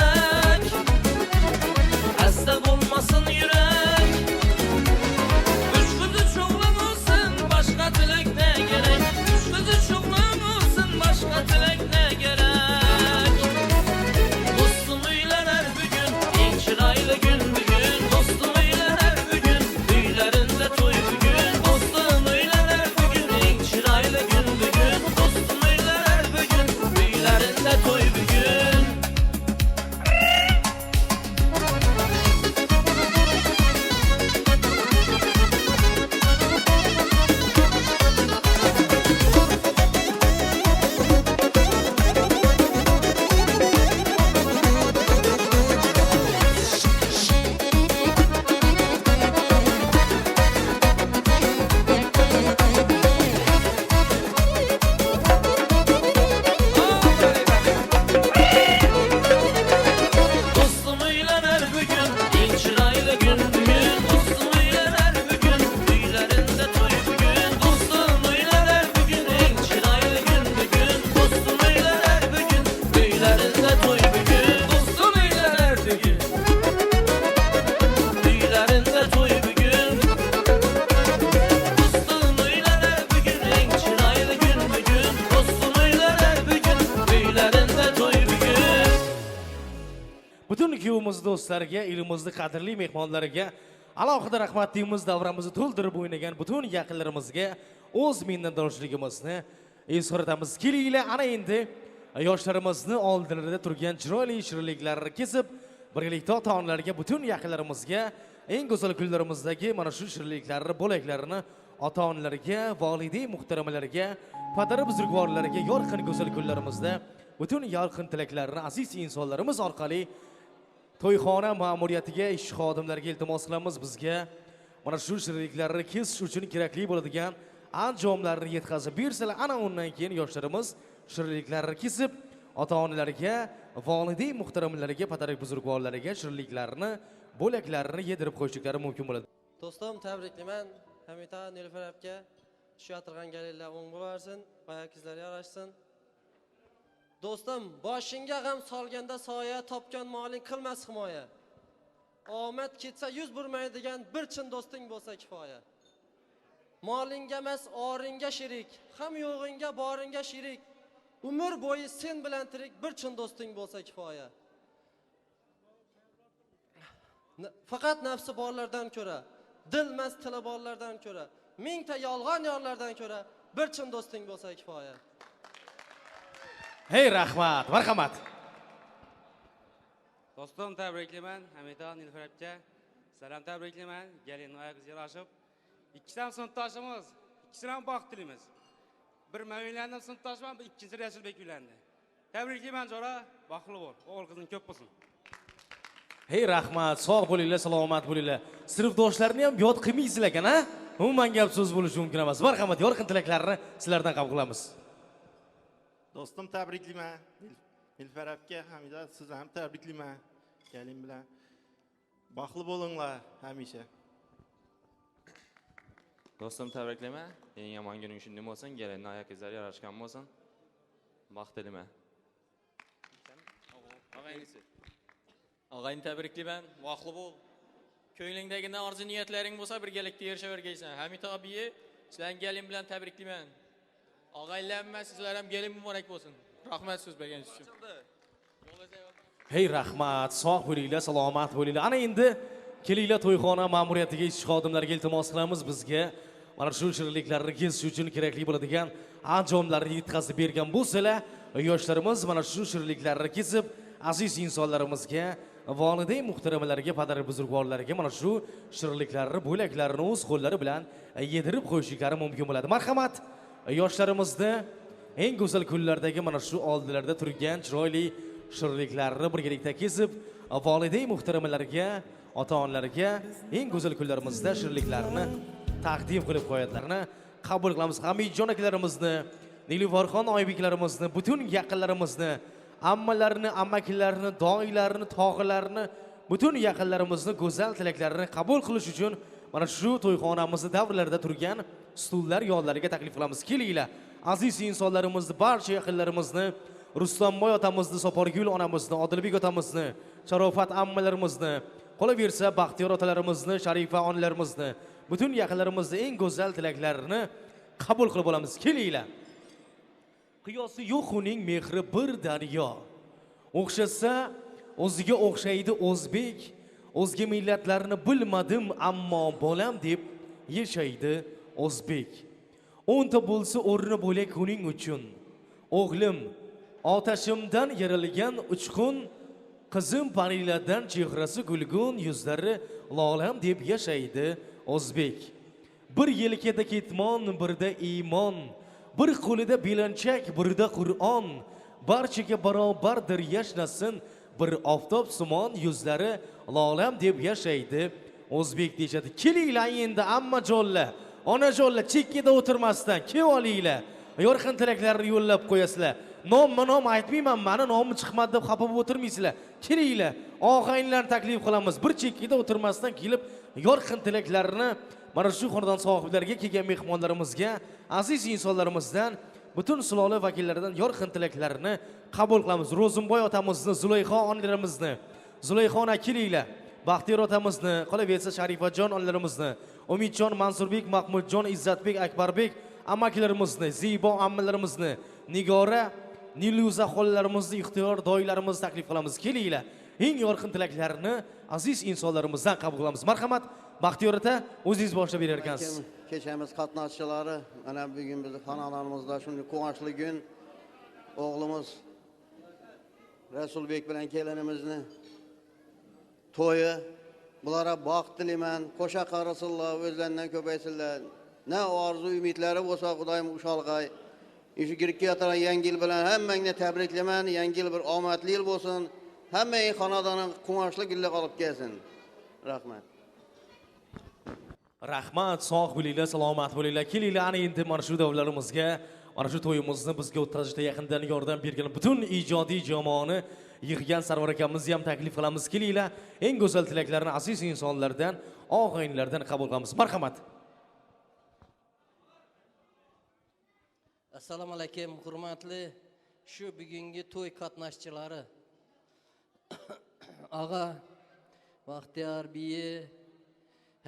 Butun kuyovimiz do'stlarga, elimizni qadrli mehmonlariga alohida rahmat deymiz. Davramizni to'ldirib o'ynagan butun yaqinlarimizga o'z minnatdorchiligimizni izhor etamiz. Kelinglar, ana endi yoshlarimizni oldinlarida turgan chiroyli shirinliklarni kesib, birgalikda ota-onalarga, butun yaqinlarimizga eng go'zal kunlarimizdagi mana shu shirinliklarni, bo'laklarini ota-onalarga, volidey muhtaramalarga, padar buzrukvorlarga yorqin go'zal kunlarimizda butun yorqin tilaklarni aziz insonlarimiz orqali to'yxona ma'muriyatiga, ish xodimlariga iltimos qilamiz. Bizga mana shu shirinliklarni kesish uchun kerakli bo'ladigan anjomlarni yetkazib bersalar, ana undan keyin yoshlarimiz shirinliklarni kesib, ota-onalarga, volidey muhtaramlarga, padar buzrukvorlarga shirinliklarni, bo'laklarini yedirib qo'yishlari mumkin bo'ladi. Do'stim, tabriklayman. Hamita Nilufar aka shu yotirgan galinlar o'ng bo'larsin, oyakizlar yarashsin. Do'stim, boshingga g'am solganda soya, topgan moling qilmas himoya. Omad ketsa yuz burmaydigan bir chin do'sting bo'lsa kifoya. Molingga emas, oringga sherik, ham yo'g'ingga boringga sherik. Umr bo'yi sen bilan tirik bir chin do'sting bo'lsa kifoya. Faqat nafsi borlardan ko'ra, dilmas tili borlardan ko'ra, mingta yolg'on yorlardan ko'ra bir chin do'sting bo'lsa kifoya. Hey, rahmat, marhamat. Do'stim, tabriklayman. Hamida Nilufar aka, salam tabriklayman. Gelin oyog'ingizga yarashib, ikkidan sinfdoshimiz, ikkisidan baxt tilaymiz. Bir men uylandim, sinfdoshman, ikkinchi Rasulbek uylandi. Tabriklayman jora, baxtli bo'l. O'g'il qizing ko'p bo'lsin. Hey, rahmat, sog' bo'linglar, salomat bo'linglar. Sinfdoshlarni ham yod qilmaysizlar ekan, ha? Umuman gap so'z bo'lishi mumkin emas. Marhamat, yorqin tilaklarni sizlardan qabul qilamiz. Do'stim, tabriklayman. Nilufar aka, Hamida, siz ham tabriklayman. Kelin bilan baxtli bo'linglar hamisha. Do'stim, tabriklayman. Eng yomon kuning shunday bo'lsin, gelinning oyog'ingizlar yarashgan bo'lsin. Baxt tilayman. Og'ayni tabriklayman, baxtli bo'l. Ko'nglingdagi orzu niyatlaring bo'lsa birgalikda erishavergaysan. Hamid abiye, sizlarni gelin bilan tabriklayman. Og'aylanma, sizlar ham gelin muborak bo'lsin. Rahmat so'z berganingiz uchun. Hey, rahmat, sog' bo'linglar, salomat bo'linglar. Ana endi kelinglar, to'yxona ma'muriyatiga, ish xodimlariga iltimos qilamiz. Bizga mana shu shirinliklarni kesish uchun kerakli bo'ladigan anjomlarni yetkazib bergan bo'lsalar, yoshlarimiz mana shu shirinliklarni kesib, aziz insonlarimizga, volidey muhtaramalarga, padar buzrukvorlarga mana shu shirinliklarni, bo'laklarini o'z qo'llari bilan yedirib qo'yishlari mumkin bo'ladi. Marhamat, yoshlarimizni eng go'zal kunlardagi mana shu oldilarda turgan chiroyli shirinliklarni birgalikda kesib, volidey muhtaramalarga, ota-onalarga eng go'zal kunlarimizda shirinliklarni taqdim qilib qo'yadilarni qabul qilamiz. Hamidjon akalarimizni, Nilufarxon oybeklarimizni, butun yaqinlarimizni, ammalarni, amakilarni, doilarini, tog'ilarni, butun yaqinlarimizni go'zal tilaklarini qabul qilish uchun mana shu to'yxonamizni davrlarida turgan stullar yollariga taklif qilamiz. Kelinglar, aziz insonlarimizni, barcha yaqinlarimizni, Rustamboy otamizni, Soporgul onamizni, Odilbek otamizni, Sharofat ammalarimizni, qolaversa Baxtiyor otalarimizni, Sharifa onalarimizni, butun yaqinlarimizni eng go'zal tilaklarini qabul qilib olamiz. Kelinglar. Qiyosi yo'q uning mehri bir daryo. O'xshasa o'ziga o'xshaydi o'zbek. O'zga millatlarni bilmadim, ammo bolam deb yashaydi o'zbek. 10 ta bo'lsa o'rni bo'lak uning uchun. O'g'lim otashimdan yaralgan uchqun, qizim parilardan chehrasi gulgun, yuzlari lolam deb yashaydi o'zbek. Bir yelkada ketmon, birda iymon, bir qo'lida belanchak, birda Qur'on, barchaga barobardir yashnasin, bir oftob simon, yuzlari lolam deb yashaydi o'zbek deyishadi. Kelinglar endi ammajonlar, onajonlar, chekkada o'tirmasdan kelib olinglar. Yorqin tilaklarni yo'llab qo'yasizlar. Nom aytmayman, meni nomim chiqmadi deb xafa bo'lib o'tirmaysizlar. Kelinglar, og'aynilarni taklif qilamiz. Bir chekkada o'tirmasdan kelib, yorqin tilaklarni mana shu xonadon sohiblariga, kelgan mehmonlarimizga, aziz insonlarimizdan, butun sulola vakillaridan yorqin tilaklarini qabul qilamiz. Ro'zimboy otamizni, Zulayxo onalarimizni, Zulayxon kelinglar. Baxtiyor otamizni, qolaversa Sharifajon onalarimizni, Umidjon, Mansurbek, Mahmudjon, Izzatbek, Akbarbek amakilarimizni, Zibo ammalarimizni, Nigora, Niluza xolalarimizni, ixtiyor doilarimizni taklif qilamiz. Kelinglar. eng yorqin tilaklarini aziz insonlarimizdan qabul qilamiz. Marhamat, Baxtiyor aka, o'zingiz boshlab berar ekansiz. Kechamiz qatnashchilari, mana bugun bizning xonadonimizda shunday quvonchli kun o'g'limiz Rasulbek bilan kelinimizni to'yi. Bulara baxt tilayman, qo'sha qarasinlar, o'zlaridan ko'paysinlar. Ne arzu ümitleri olsa Xudoyim uşalgay. Şu girib keladigan yangi yil bilan hammangni tabriklayman. Yangi yil bir omadli yil bo'lsin. Hammang xonadonning quvonchli kunlar qolib kelsin. Rahmat. Rahmat, sog' bo'linglar, salomat bo'linglar. Kelinglar, ana endi mana shu davlarimizga, mana shu to'yimizni bizga o'tkazishda yaqindan yordam bergan butun ijodiy jamoani yig'gan Sarvar akamizni ham taklif qilamiz. Kelinglar, eng go'zal tilaklarni aziz insonlardan, og'aynilardan qabul qilamiz. Marhamat. Assalomu alaykum, hurmatli shu bugungi to'y qatnashchilari. Ağa, Baxtiyor biyi,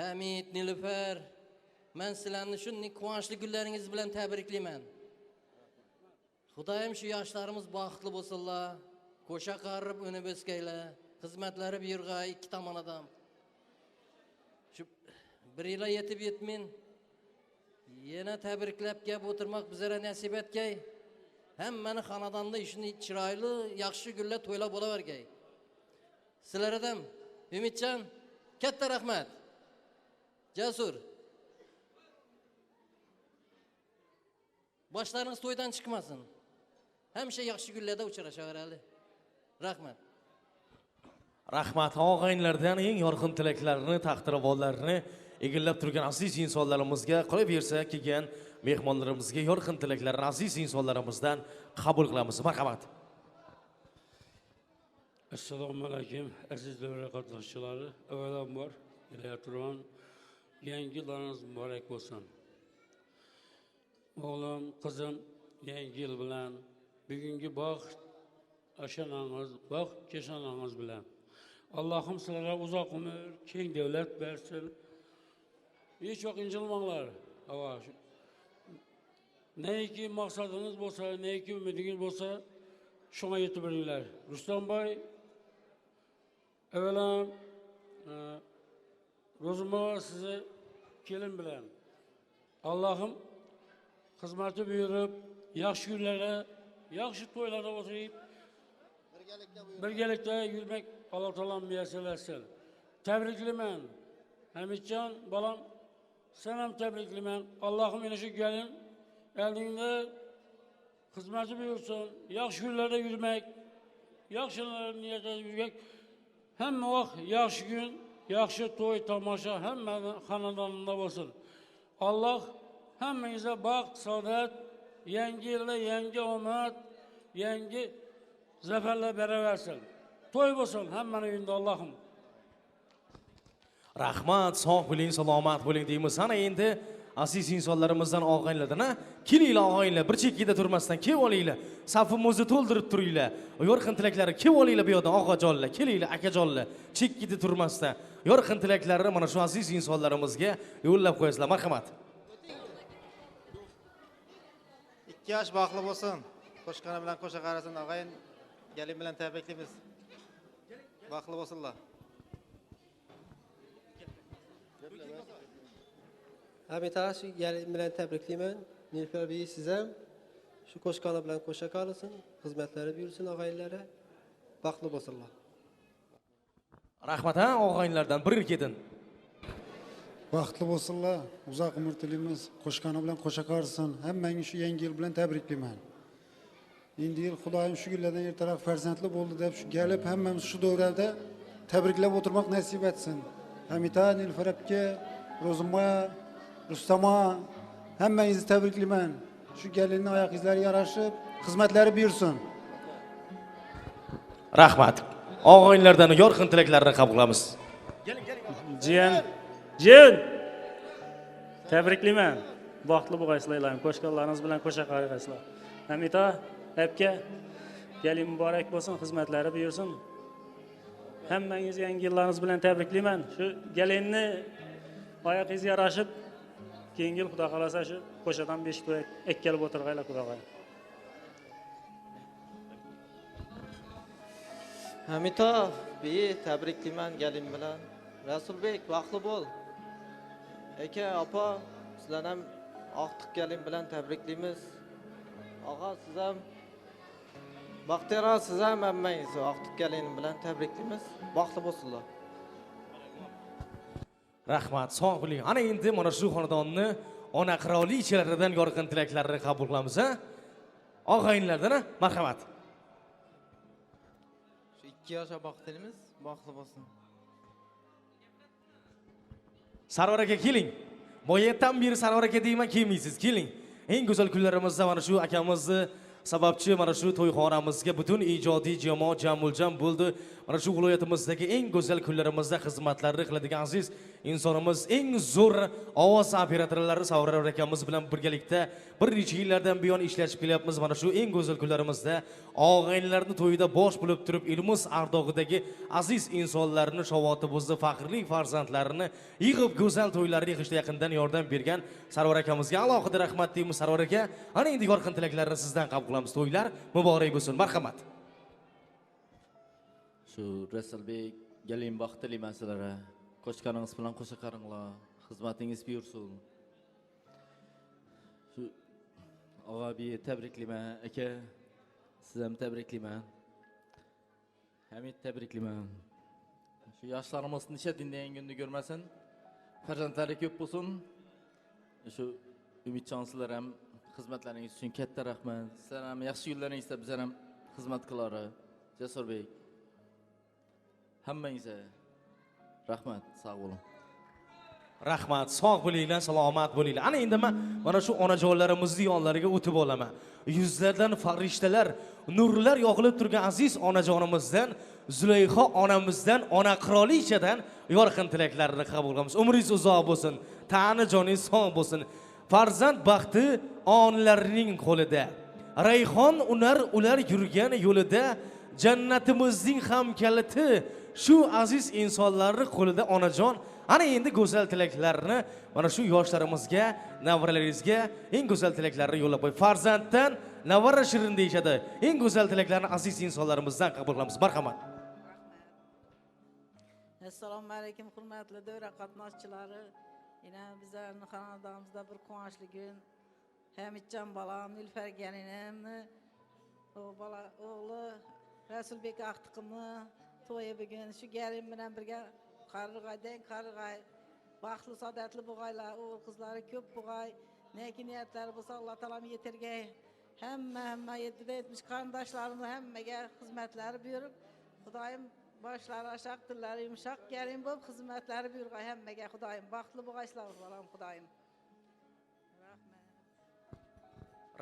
Hamid, Nilüfer, men sizlarni shunday quvonchli kunlaringiz bilan tabriklayman. Xudoyim shu yoshlarimiz baxtli bo'lsinlar, qo'sha qarib o'nib o'sgaylar, xizmatlari buyurg'ay ikki tomonidan. Shu bir yil yetib yetmin yana tabriklab gap o'tirmoq bizlara nasib etgay. Hammani xonadonda shunday chiroyli, yaxshi kunlar to'ylab bo'lavergay. Sizlardan Umidjon, katta rahmat. Jasur. Boshlaringiz to'ydan chiqmasin. Hamisha yaxshi kunlarda uchrashaverali. Rahmat. Rahmat, og'aynilardan eng yorqin tilaklarini, taqdiravollarini egallab turgan aziz insonlarimizga, qolaversa kelgan mehmonlarimizga yorqin tilaklarini aziz insonlarimizdan qabul qilamiz. Marhamat. Assalomu alaykum, aziz davra qatnashchilari. Avvalambor, ilayaturon yangi yillaringiz muborak bo'lsin. O'g'lim, qizim, yangi yil bilan bugungi baxt ashanangiz, baxt keshanangiz bilan Allohim sizlarga uzoq umr, keng davlat bersin. Hech vaqt injilmanglar. Neki maqsadingiz bo'lsa, neki umidingiz bo'lsa, shunga yetib boringlar. Rustamboy, evvelam Rozuma sizi kelin bilan Allohim xizmati buyurib, yaxshi kunlarda, yaxshi to'ylarda o'tirib, birgalikda yurmak Alloh taoloning muyassarlashsin. Tabriklayman. Hamidjon, bolam, sen ham tabriklayman. Allohim yana shu gelin eldingda xizmati buyursin, yaxshi kunlarda yurmak, yaxshi niyatda yurmak, hamma vaqt yaxshi kun, yaxshi to'y tomosha hamma xonadonida bo'lsin. Alloh hammangizga baxt, saodat, yangi yilda yangi omad, yangi zafarlar beraversin. To'y bo'lsin hammaning uyida Allohim. Rahmat, sog' bo'ling, salomat bo'ling deymiz. Ana endi aziz insonlarimizdan og'aynilardan, kelinglar og'aynilar, bir chekkada turmasdan kelib olinglar. Safimizni to'ldirib turinglar. Yorqin tilaklari kelib olinglar bu yerdan og'ajonlar, kelinglar akajonlar, chekkada turmasdan. Yorqin tilaklarini mana shu aziz insonlarimizga yo'llab qo'yasizlar. Marhamat. 2 yosh baxtli bo'lsin. Qo'shqani bilan qo'sha qarasin, og'ayin. Gelin bilan tabriklaymiz. Baxtli bo'lsinlar. Hamid ağa, shu gelin bilan tabriklayman. Nilüfer biyi siz ham shu qo'shqani bilan qo'sha qarasin, xizmatlari buyursin og'ayinlari. Baxtli bo'lsinlar. Rahmat, ha, og'aynilardan bir ketin. Baxtli bo'lsinlar, uzoq umr tilaymiz. Qo'shqani bilan qo'sha qarsin. Hammangni shu yangi yil bilan tabriklayman. Endi yil Xudoyim shu kunlardan ertaroq farzandli bo'ldi deb shu kelib hammamiz shu davrada tabriklab o'tirmoq nasib etsin. Hamida, Nilüfer aka, Rozuma, Rustama, hammangizni tabriklayman. Shu gelinning oyoq izlari yarashib, xizmatlari buyursin. Rahmat. Og'aynilardan yorqin tilaklarini qabul qilamiz. Jiyan. Tabriklayman. Baxtli bo'lgaysizlar, qo'shqanlaringiz bilan qo'sha qarag'aysizlar. Hamida, aka, gelin muborak bo'lsin, xizmatlari buyursin. Hammangiz yangi yillaringiz bilan tabriklayman. Shu gelinni oyoqingizga yarashib, keyingi yil Xudo xolasa shu qo'shadan 5 to'y ekkalib o'tirg'aylar Xudoga. Hamita, bir təbrikliman gəlin bilən. Rasulbek, vaxtlı bol. Aka, apa, sizlər ham aqtiq gəlin bilən təbriklimiz. Ağa, siz ham Baxtiyar ağa, siz ham hammangiz aqtiq gəlin bilən təbriklimiz. Vaxtlı bolsunlar. Rahmat, sog' bo'ling. Ana endi mana shu xonadonni ona qirolichalardan yorqin tilaklarini qabul qilamiz, ha? Og'aynilardan, marhamat. Shu 2 yoshga baxtilimiz baxtli bo'lsin. Sarvar aka keling. Boyatdan beri Sarvar aka deyman, kelmaysiz. Keling. Eng go'zal kunlarimizda mana shu akamizni sababchi mana shu to'yxonamizga butun ijodiy jamoat jamuljam bo'ldi. Mana shu viloyatimizdagi eng go'zal kunlarimizda xizmatlarni qiladigan aziz insonimiz, eng zo'r ovoz operatorlari Sarvar akamiz bilan birgalikda bir necha yillardan buyon ishlashib kelyapmiz. Mana shu eng go'zal kunlarimizda og'aynilarning to'yida bosh bo'lib turib, ilmus ardog'idagi aziz insonlarni, shovotimizni, faxrli farzandlarini yig'ib go'zal to'ylarni yig'ishda yaqindan yordam bergan Sarvar akamizga alohida rahmat deymiz. Sarvar aka, ana endi yorqin tilaklarni sizdan qabul qilamiz. To'ylar muborak bo'lsin. Marhamat. Shu Rasulbek, gelin baxt tilayman sizlarga. Qo'shganingiz bilan qo'sha qaringlar. Xizmatingiz buyursin. Shu og'abi tabriklayman, aka. Siz ham tabriklayman. Hamid tabriklayman. Shu yoshlarimiz necha dindan kunni ko'rmasin. Farzandlari ko'p bo'lsin. Shu umidjon sizlar ham xizmatlaringiz uchun katta rahmat. Sizlar ham yaxshi kunlaringizda bizlar ham xizmat qilari. Jasurbek. Hammangizga rahmat, sog' bo'ling. Rahmat, sog' bo'linglar, salomat bo'linglar. Ana endi men mana shu onajonlarimizning yonlariga o'tib olaman. Yuzlardan farishtalar, nurlar yog'ilib turgan aziz onajonimizdan, Zulayho onamizdan, ona qirolichadan yorqin tilaklarni qabul qilamiz. Umringiz uzoq bo'lsin, tani joningiz sog' bo'lsin. Farzand baxti onlarning qo'lida. Rayhon ular yurgan yo'lida, jannatimizning ham kaliti shu aziz insonlarning qo'lida onajon. Ana endi go'zal tilaklarni mana shu yoshlarimizga, navaralaringizga eng go'zal tilaklarni yo'llab qo'y. Farzanddan navara shirin deyishadi. Eng go'zal tilaklarni aziz insonlarimizdan qabul qilamiz. Marhamat. Assalomu alaykum, hurmatli davra qatnashchilari. Yine bizlerin xonadonimizda bir quvonchli kun. Hamidjon balam, Nilufar gelinimni, o bala oğlu Rasulbek aqtiqimni to'yi bugun shu gelin bilan birga qarig'ay baxtli saodatli bo'lg'aylar, o'g'il qizlari ko'p bo'lg'ay, neki niyatlari bo'lsa Alloh taolam yetirgay. Hamma 70 qarindoshlarimiz hammaga xizmatlari buyurib, Xudoyim boshlari aşaq, dillari yumshoq gelin bo'lib xizmatlari buyurg'ay hammaga. Xudoyim baxtli bo'lg'aysizlar, balam Xudoyim.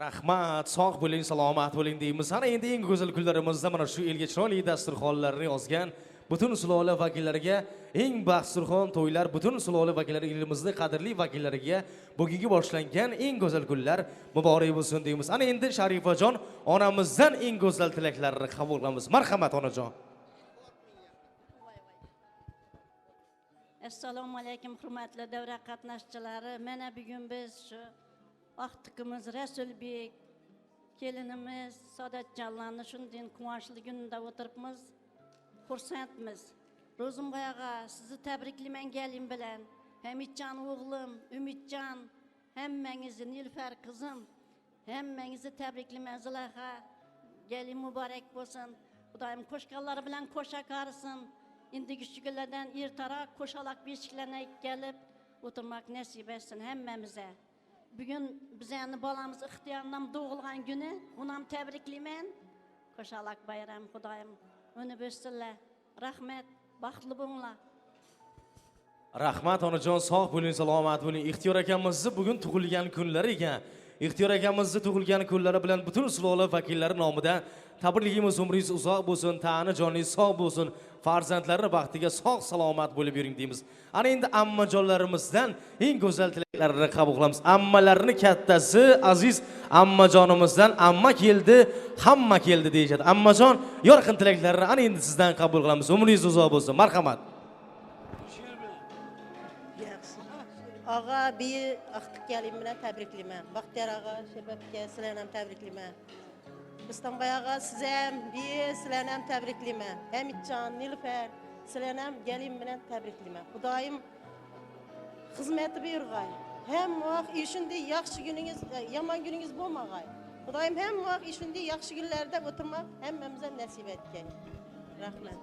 Rahmat, sog' bo'ling, salomat bo'ling deymiz. Ana endi eng go'zal kunlarimizda mana shu elga chiroyli dasturxonlarni yozgan butun sulola vakillariga eng baxtsurxon to'ylar, butun sulola vakillari, elimizning qadrli vakillariga bugungi boshlangan eng go'zal kunlar muborak bo'lsin deymiz. Ana endi Sharifajon onamizdan eng go'zal tilaklarni qabul qilamiz. Marhamat onajon. Assalomu alaykum, hurmatli davra qatnashchilari. Mana bugun biz shu vaqtimiz Rasulbek kelinimiz Saodatjonlarni shunday quvonchli kunida o'tiribmiz. Xursandmiz. Ro'zimboyaga sizni tabriklayman gelin bilan. Hamidjon o'g'lim, Umidjon, hammangizni, Nilufar qizim, hammangizni tabriklayman. Zulayho gelin muborak bo'lsin. Xudoyim qo'shganlari bilan qo'sha qarisin. Indiki shu kunlardan ertaroq qo'shaloq beshiklarga kelib o'tirmak nasib etsin hammamizga. Bugün bizani balamiz ixtiyordan doğulgan günü, onu ham tabriklayman. Qo'shaloq bayram, Xudoyim uni bo'lsinlar. Rahmat, baxtli bo'linglar. Rahmat onajon, sog' bo'ling, salomat bo'ling. Ixtiyor akamizni bugun tug'ilgan kunlari ekan. Ixtiyor akamizni tug'ilgan kunlari bilan butun sulola vakillari nomidan tabriklaymiz. Umringiz uzoq bo'lsin, tani joningiz sog' bo'lsin. Farzandlarning baxtiga sog' salomat bo'lib yuring deymiz. Ana endi ammajonlarimizdan eng go'zal tilaklarni qabul qilamiz. Ammalarning kattasi aziz ammajonimizdan amma keldi, hamma keldi deyishadi. Ammajon yorqin tilaklarni ana endi sizdan qabul qilamiz. Umringiz uzoq bo'lsin. Marhamat. Ağa bir aqtiq gelin bilan tabriklayman. Baxtiyar ağa, Şebabga sizlarni ham tabriklayman. Mustafa ağa sizem, sizlerle hem tebrikliyim. Hamitcan, Nilüfer, sizlerle hem gelin bilen tebrikliyim. Hudayım hizmeti buyurgay. Hem vaqt işinde yaxşı gününüz, yaman gününüz bo'lmagay. Hudayım hem vaqt işinde yaxşı günlerde oturmak hemmemize nasip etken. Rahmet.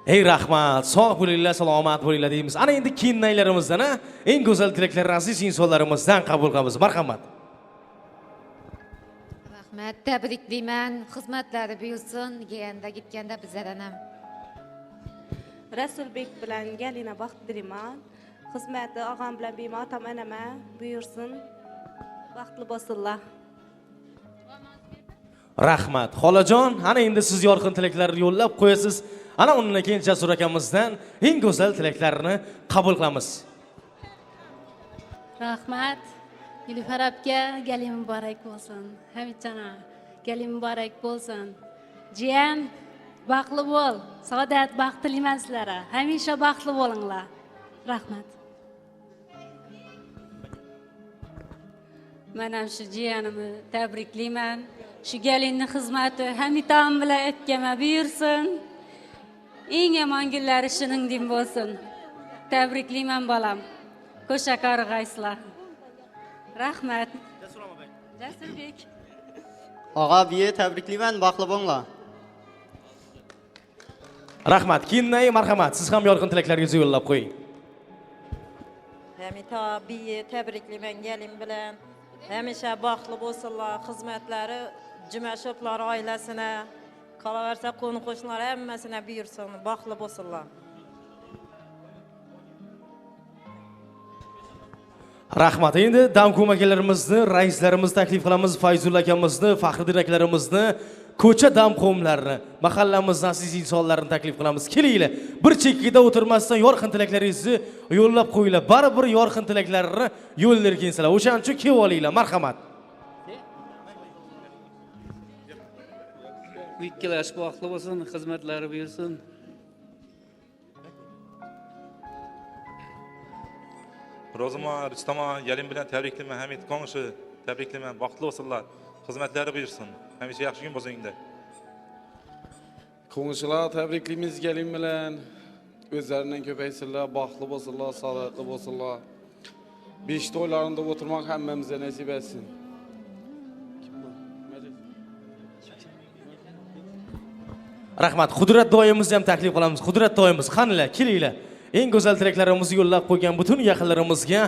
Ey rahmat, sog' bo'linglar, salomat bo'linglar deymiz. Ana endi keyingilarimizdan eng go'zal tilaklarni aziz insonlarimizdan qabul qilamiz. Marhamat. Rahmat, tabriklayman. Xizmatlari buyursin, yeganda gitganda bizlardan ham. Rasulbek bilan gelina baxt dilayman. Xizmati og'am bilan bema otam anama buyursin. Baxtli bo'lsinlar. Rahmat. Xolajon, ana endi siz yorqin tilaklarni yo'llab qo'yasiz. Ana undan keyin Jasur akamizdan eng go'zal tilaklarni qabul qilamiz. Rahmat. Nilüfer abga gelin mübarek olsun. Hamitjana gelin mübarek olsun. Jiyan baxtli bo'l. Saodat baxt tilayman sizlarga. Hamisha baxtli bo'linglar. Rahmat. Men ham shu jiyanimni tabriklayman. Shu gelinni xizmati Hamitam bilan o'tgama buyursin. Eng yomon kunlari shuningdek bo'lsin. Tabriklayman bolam. Qo'shakor g'ayslar. Rahmat. Jasurbek. Ağa biye tebriklayman, baxtli bo'linglar. Rahmat. Keyinday marhamat. Siz ham yorqin tilaklaringizni yo'llab qo'ying. Hamita biye tebriklayman gelin bilan. Hamisha baxtli bo'lsinlar, xizmatlari Jumashovlar oilasine, qolaversa qo'ni qo'shnilar hammasine buyursin, baxtli bo'lsinlar. Rahmat. Endi dam ko'maklarimizni, raislarimizni taklif qilamiz, Fayzulla akamizni, Faxriddin akalarimizni, ko'cha dam qo'mlarini, mahallamizning aziz insonlarini taklif qilamiz. Kelinglar, bir chekkada o'tirmasdan yorqin tilaklaringizni yo'llab qo'yinglar. Baribir yorqin tilaklarni yo'llarkinsizlar. O'shaning uchun kelib olinglar. Marhamat. Ikkilash baxtli bo'lsin, xizmatlari buyursin. Rozuma, Rüstama, gelin bilen tebriklayman, Hamid komşu tebriklayman, baxtli olsunlar, xizmatları buyursun. Hamisha yaxshi kun bo'lsin unda. Komşular tebriklaymiz gelin bilen. Özlerinden köpeysinler, baxtli bo'lsinlar, sağlıklı bo'lsinlar. Beş toylarında oturmak hemmemize nasip etsin. Rahmat. Qudrat doyimizni ham taklif qilamiz. Qudrat doyimiz, qanilar, kelinglar. Eng go'zal tilaklarimizni yo'llab qo'ygan butun yaqinlarimizga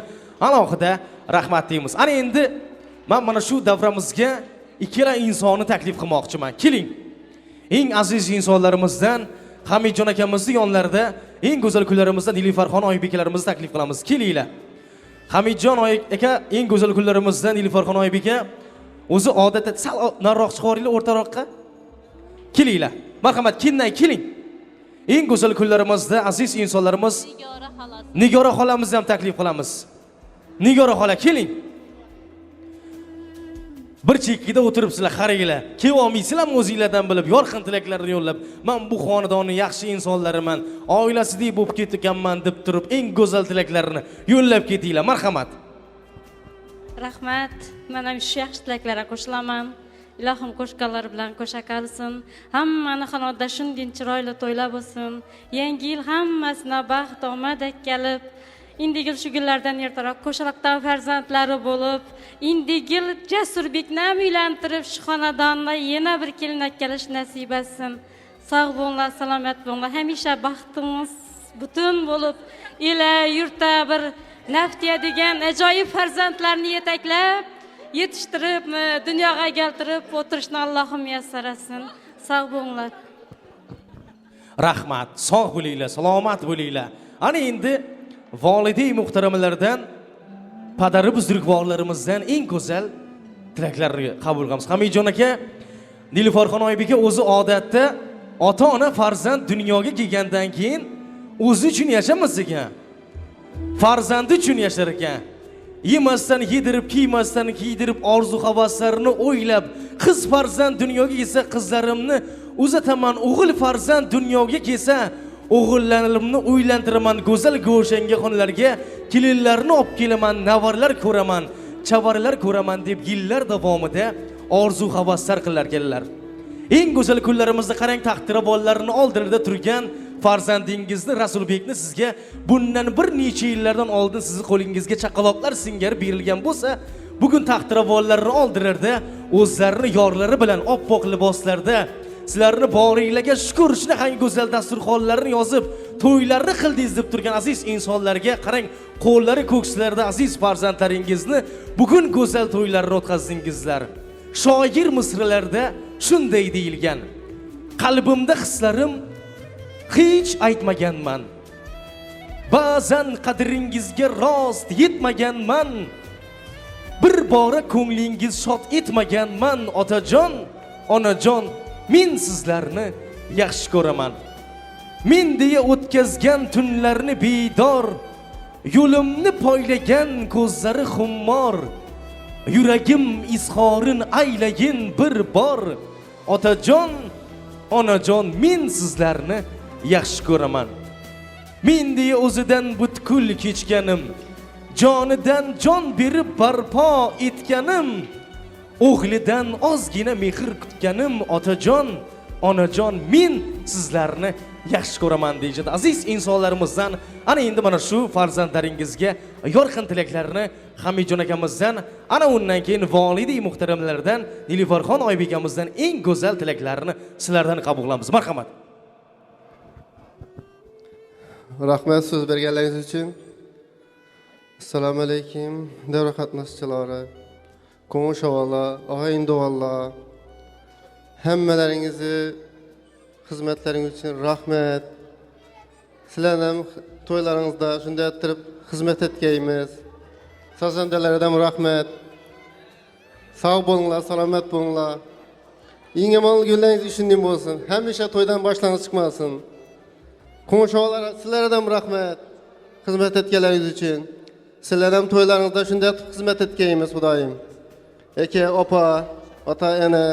alohida rahmat deymiz. Ana endi men mana shu davramizga ikkala insonni taklif qilmoqchiman. Keling. Eng aziz insonlarimizdan Hamidjon akamizning yonlarida eng go'zal kunlarimizdan Nilüferxon Oybekalarimizni taklif qilamiz. Kelinglar. Hamidjon aka eng go'zal kunlarimizdan Nilüferxon Oybeka o'zi odatda sal nariroq chiqaringlar o'rtaroqqa. Kelinglar. Marhamat, keling. Eng go'zal kunlarimizda aziz insonlarimiz Nigora xolamizni ham taklif qilamiz. Nigora xola, keling. Bir chekkada o'tiribsizlar, qaranglar. Kelib olmaysizlar o'zingizlardan bilib, yorqin tilaklarni yo'llab, men bu xonadonning yaxshi insonlariman, oilasidek bo'lib ketganman deb turib, eng go'zal tilaklarni yo'llab ketinglar. Marhamat. Rahmat. Men ham shu yaxshi tilaklarga qo'shilaman. Ilohim qo'shganlar bilan qo'sha qolsin. Hammani xonada shunday chiroyli to'ylab bo'lsin. Yangi yil hammasina baxt omad kelib, indigil shu kunlardan ertaroq qo'shaloqdan farzandlari bo'lib, indigil Jasurbekni uylantirib shu xonadonda yana bir kelin akkalash nasib etsin. Sog' bo'linglar, salomat bo'linglar. Hamisha baxtimiz butun bo'lib, ila yurtda bir naftiya degan ajoyib farzandlarni yetaklab yetishtirib, dunyoga keltirib o'tirishni Allohim yassar etsin. Sog' bo'linglar. Rahmat. Sog' bo'linglar, salomat bo'linglar. Ana endi volidey muhtaramalardan, padari buzrukvorlarimizdan eng go'zal tilaklarni qabul qilamiz. Hamidjon aka, Nilüferxon Oybeka o'zi odatda ota-ona farzand dunyoga kelgandan keyin o'zi uchun yashamas ekan. Farzandi uchun yashar ekan. Yemasdan yedirib, kiymasdan kiydirib, orzu havaslarini o'ylab, qiz farzand dunyoga kelsa qizlarimni uzataman, o'g'il farzand dunyoga kelsa o'g'illarimni uylantiraman, go'zal go'shanga xonalarga kelinlarni olib kelaman, navarlar ko'raman, chavarlar ko'raman deb yillar davomida orzu havaslar qilar ekanlar. Eng go'zal kunlarimizda qarang, taqdirabonlarni oldinida turgan farzandingizni Rasulbekni sizga bundan bir necha yillardan oldin sizni qo'lingizga chaqaloqlar singari berilgan bo'lsa, bugun taqdirabonlarni oldilarda o'zlarini yorlari bilan oppoq liboslarda sizlarni boringlarga shukr, shunaqangi go'zal dasturxonlarni yozib, to'ylarni qildingiz deb turgan aziz insonlarga qarang, qo'llari ko'kslarida aziz farzandlaringizni bugun go'zal to'ylarni o'tkazdingizlar. Shoir misralarda shunday deyilgan: qalbimda hislarim hech aytmaganman, ba'zan qadringizga rost yetmaganman, bir bora ko'nglingiz shod etmaganman. Otajon, onajon, men sizlarni yaxshi ko'raman. Men deya o'tkazgan tunlarni bedor, yo'limni poylagan ko'zlari xummor, yuragim izhorin aylayin bir bor. Otajon, onajon, men sizlarni yaxshi ko'raman. Men deya o'zidan butkul kechganim, jonidan jon berib barpo etganim, o'g'lidan ozgina mehr kutganim. Otajon, onajon, men sizlarni yaxshi ko'raman deydi aziz insonlarimizdan. Ana endi mana shu farzandlaringizga yorqin tilaklarni Hamidjon akamizdan, ana undan keyin volidai muhtaramlardan Nilufar Oybekamizdan eng go'zal tilaklarni sizlardan qabul qilamiz. Marhamat. Rahmat so'z berganligingiz uchun. Assalomu alaykum davra qatnashchilari, qo'shnilar, og'ayni-do'stlar. Hammalaringizni xizmatlaringiz uchun rahmat. Sizlarni ham to'ylaringizda shunday turib xizmat etgaymiz. Farzandlardan rahmat. Sog' bo'linglar, salomat bo'linglar. Eng yomon kunlaringiz shunday bo'lsin. Hamisha to'ydan boshlang'iz chiqmasin. Qo'shnilar, sizlardan rahmat. Xizmat etganlaringiz uchun. Sizlar ham to'ylaringizda shunday xizmat etgaymiz, Xudoyim. Aka, opa, ota, ana,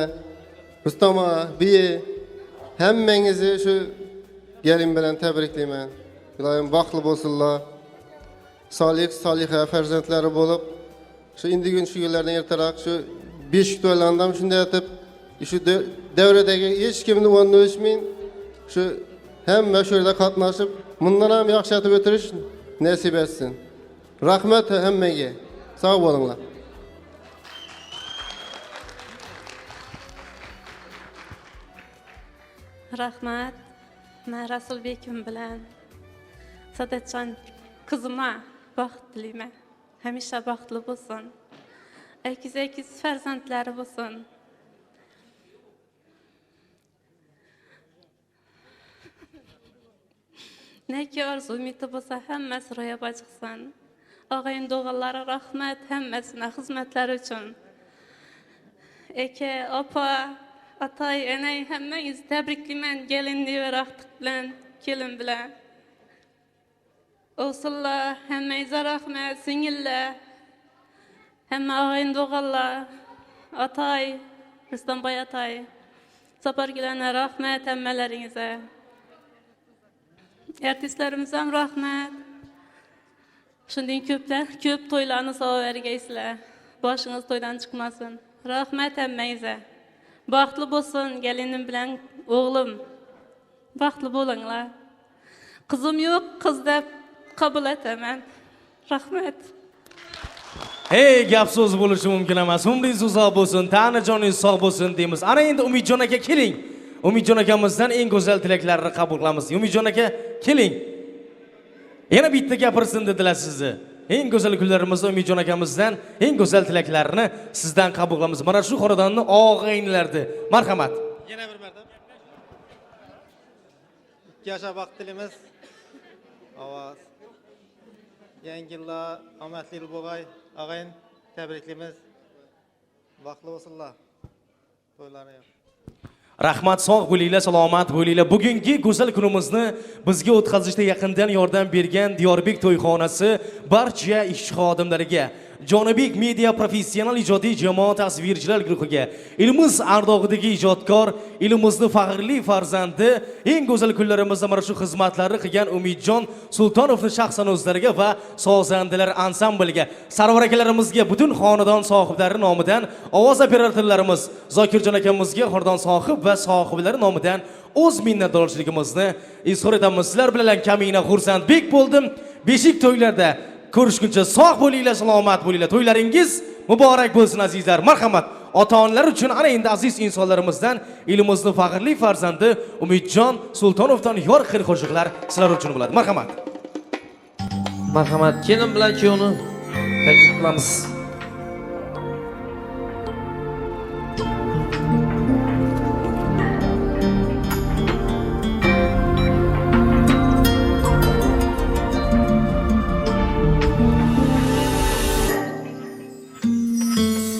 Rustama, biye, hammangizni shu gelin bilan tabriklayman. Ilohim baxtli bo'lsinlar. Solih, soliha farzandlari bo'lib, shu indigun shu yillardan ertaroq shu 5 to'ylarni ham shunday etib, shu davradagi hech kimni o'rnini o'chmay, shu hamma shu yerda qatnashib, bundan ham yaxshilatib o'tirish nasib etsin. Rahmat hammaga. Sog' bo'linglar. Rahmat. Men Rasulbekim bilan Sadatjon qizima baxt tilayman. Hamisha baxtli bo'lsin. Akiz farzandlari bo'lsin. Neki arzu umidi bo'lsa hammasi ro'yobga chiqsin. Og'ayin-do'g'illari rahmat hammasina xizmatlari uchun. Aka, opa, atay, enay hammangizni tabriklayman gelinni va rahmat bilan, kelin bilan. O'g'sillar, hammangizga rahmat, singillar. Hamma og'ayin-do'g'illar, atay, Rustamboy atay. Sapargilarga rahmat hammalaringizga. Artistlarimiz ham rahmat. Shunday ko'p to'ylarni savobergaysizlar. Boshingiz to'ydan chiqmasin. Rahmat hammangizga. Baxtli bo'lsin gelinim bilan o'g'lim. Baxtli bo'linglar. Qizim yo'q, qiz deb qabul etaman. Rahmat. Hey, gap so'z bo'lishi mumkin emas. Umringiz uzoq bo'lsin, tani joningiz sog' bo'lsin deymiz. Ana endi Umidjon aka keling. Umidjon akamizdan eng go'zal tilaklarni qabul qilamiz. Umidjon aka, keling. Yana bitta gapirsin dedilar sizni. Eng go'zal kunlarimizda Umidjon akamizdan eng go'zal tilaklarni sizdan qabul qilamiz. Mana shu xonadonni og'aynilardi. Marhamat. Yana bir marta. 2 yoshga baxt tilaymiz. Ovoz. Yangi yillar omadli yil bo'lg'ay. Og'ayin tabriklaymiz. Baxtli bo'lsinlar. To'ylarni Rahmat, sog' bo'linglar, salomat bo'linglar. Bugungi go'zal kunimizni bizga o'tkazishda yaqindan yordam bergan Diyorbek to'yxonasi barcha ishchi xodimlariga Jonibek Media professional ijodiy jamoat tasvirchilar guruhiga, elimiz ardog'idagi ijodkor, elimizni faxrli farzandi, eng go'zal kunlarimizda mana shu xizmatlarni qilgan Umidjon Sultonovning shaxsan o'zlariga va sozandalar ansambliga, Sarvar akalarimizga, butun xonadon sohiblari nomidan, ovoz operatorlarimiz Zokirjon akamizga, xonadon sohib va sohiblari nomidan o'z minnatdorchiligimizni izhor etamiz. Sizlar bilan kamina xursandbek bo'ldim. Beshik to'ylarda ko'rishguncha sog' bo'linglar, salomat bo'linglar. To'ylaringiz muborak bo'lsin azizlar. Marhamat. Ota-onalar uchun ana endi aziz insonlarimizdan elimizning faxrli farzandi Umidjon Sultonovdan yor xil qo'shiqlar sizlar uchun bo'ladi. Marhamat. Marhamat, kelin bilan kuyovni taklif qilamiz.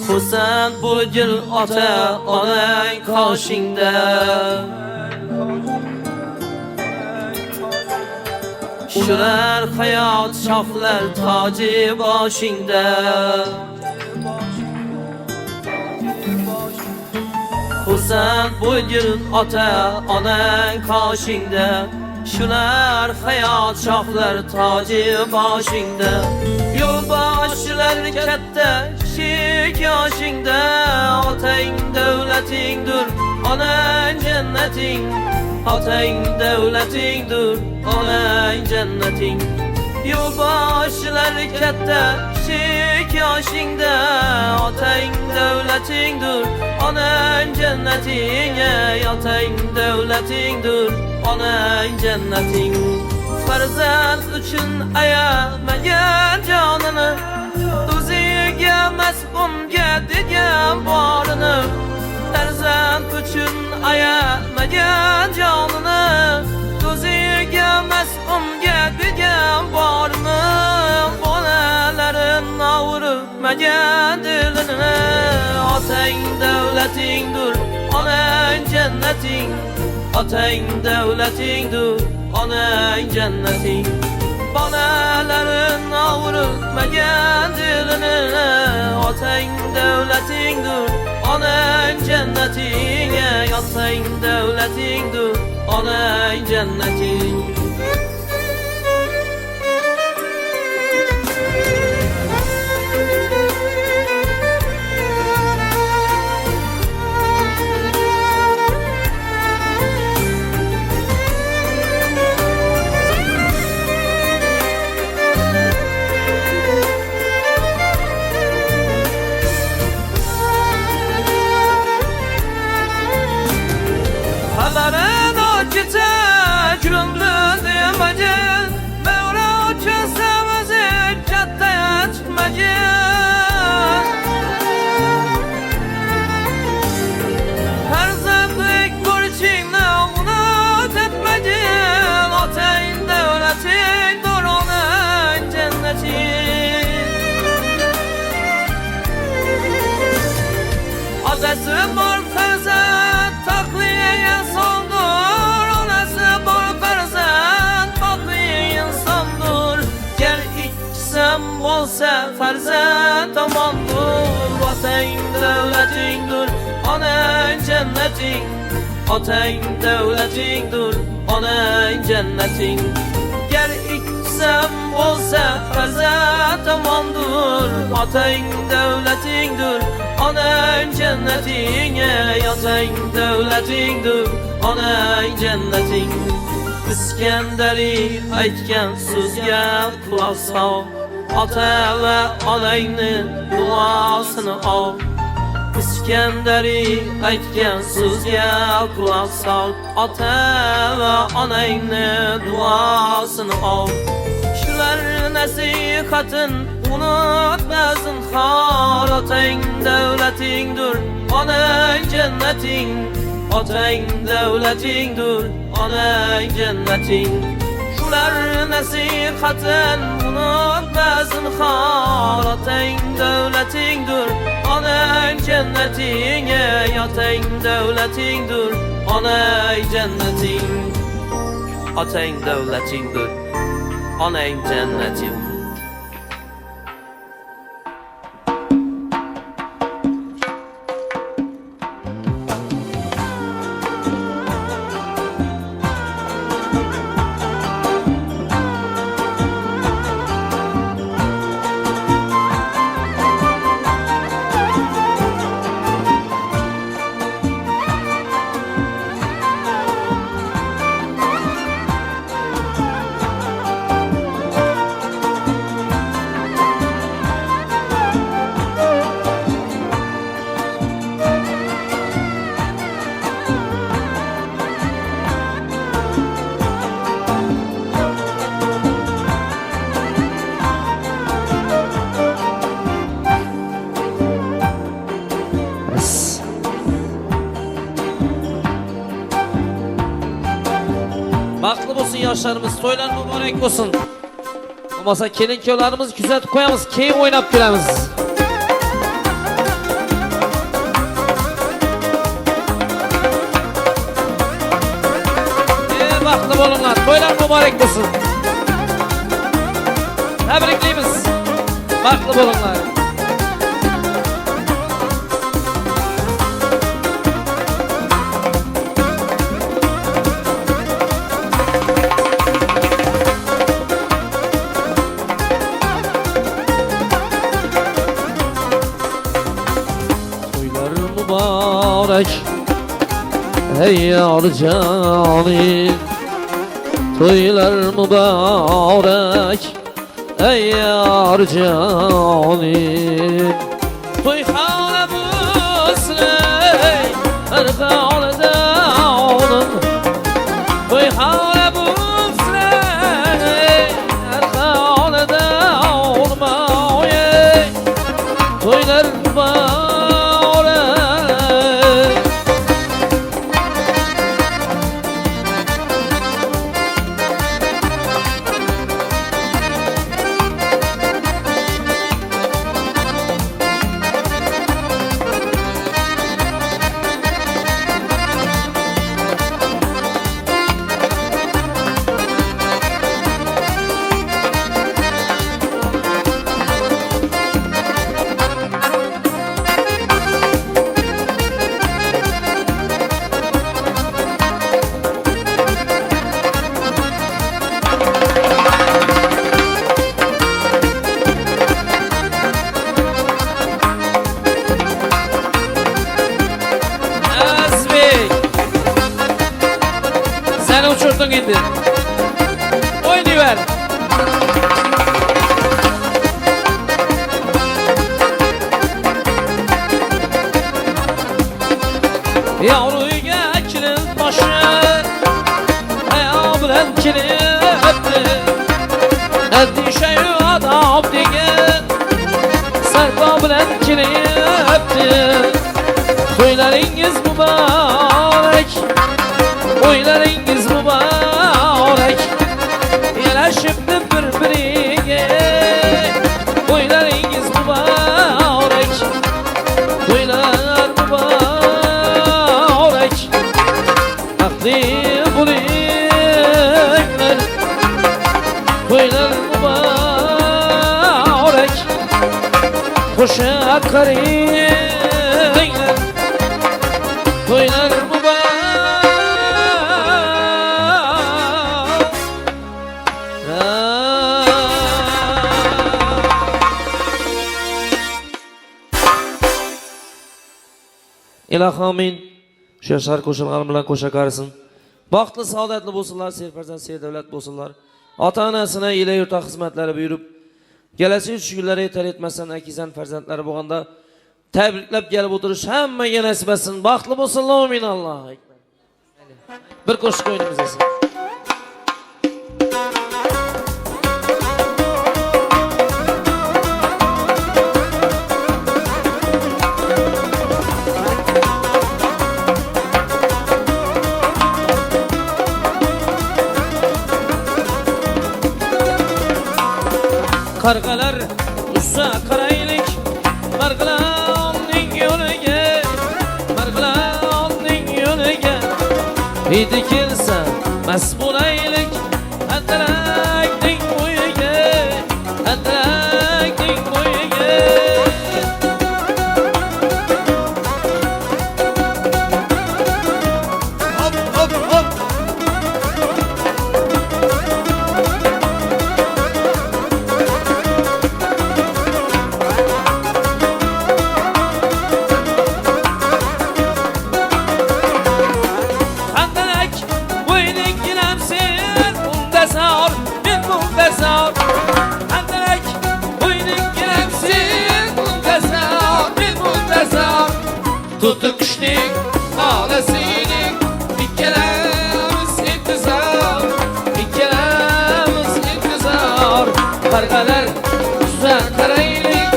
Xursand bo'lgil ota onang qoshingda, shular hayot shohlar toji boshingda. Xursand bo'lgil ota onang qoshingda, shular hayot shohlar toji boshingda. Yo'lboshchilar katta kichik yoshingda, otang davlatingdir, onang jannating. Otang davlatingdir, onang jannating. Yo'lboshchilar katta kichik yoshingda, otang davlatingdir, onang jannating. Otang davlatingdir, onang jannating. Farzand uchun ayamagan jonini, o'ziga emas unga degan borini. Farzand uchun ayamagan jonini, o'ziga emas unga degan borini. Bolalarin avurmagan dilini, otang davlatingdir, onang jannating. Otang davlatingdir, onang jannating. Bolalarin avurmagan dilini, otang davlatingdir, onang jannating. Otang davlatingdir, onang jannating. Haberin o gece gündüz demecin, Mevla çözemizi caddeye çıkmacın. Her zevklik burçinle unut etmecin, otayın devletin dur onun cennetin. Adresi var ferzat takliye sondur, onası bol ferzat bakliye insandur. Gel içsem olsa ferzat amandur. Otang devletingdir, onang jannating. Otang devletingdir, onang jannating. Gel içsem olsa ferzat amandur. Otang devletingdir, onang jannating. Otang davlatingdir, onang jannating. İskenderi aytgan so'zga quloq sol, ota va onangni duosini ol. İskenderi aytgan so'zga quloq sol, ota va onangni duosini ol. Shular nasihatin unutma zinhor. Otang davlatingdir, onang jannating. Otang davlatingdir, onang jannating. Shular nasihatin unutma zinhor. Otang davlatingdir, onang jannating. Otang davlatingdir, onang jannating. Otang davlatingdir, onang jannating. yoshlarimiz to'ylar muborak bo'lsin. Bo'lmasa kelin-kuyovlarimiz kuzatib qo'yamiz, keyin o'ynab kelamiz. Baxtli bo'linglar, to'ylar muborak bo'lsin. Tabriklaymiz. Baxtli bo'linglar. To'ylar muborak. Ey yar canim, to'ylar muborak. Ey yar canim, to'yxona bo'lsin, har holda onim. To'yxona bo'lsin, har holda onim. To'ylar muborak. Sen uçurdun indi. Oynayıver. Yavruya kilin başı, ayağı bilen kilin öptü. Endişeyi adam diye, sarpa bilen kilin öptü. Toylarınız mübarek, toylarınız mübarek. Yanaşıp birbirine, toylarınız mübarek. Toylar mübarek. Aklı bulaylar, toylar mübarek. Koşa karaylar, toylar mübarek. İlahi amin. Şu yaşar koşulgan bilen koşa karısın. Baxtlı, saadetli bolsunlar, serfarzand, serdavlat bolsunlar. Ata-anasına ile yurta hizmetlere buyurup, gelesi 3 günleri yeter etmezsen akizan farzandları boğanda tebriklep gelip oturuş hemmeye nasip etsin. Baxtlı bolsunlar, amin. Allah'a ekber. Bir koşuk oyunumuz etsin. Kargalar ussa karaylik, margılanın yönüge, margılanın yönüge. Hidi kilse mesbulaylik, endelektin uyuge, endelektin uyuge. Hop hop hop. Tutuk kışlık ağlasıylık, ikkelemiz intizar, ikkelemiz intizar. Kargalar güzel karaylık,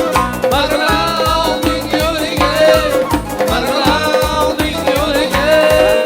margılandın yörüge, margılandın yörüge.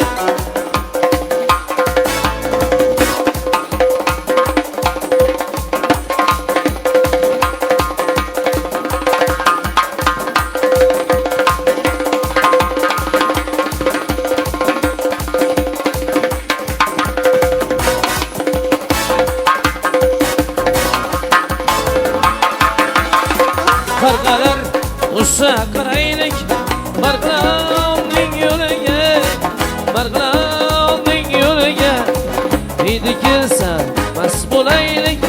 bulaylik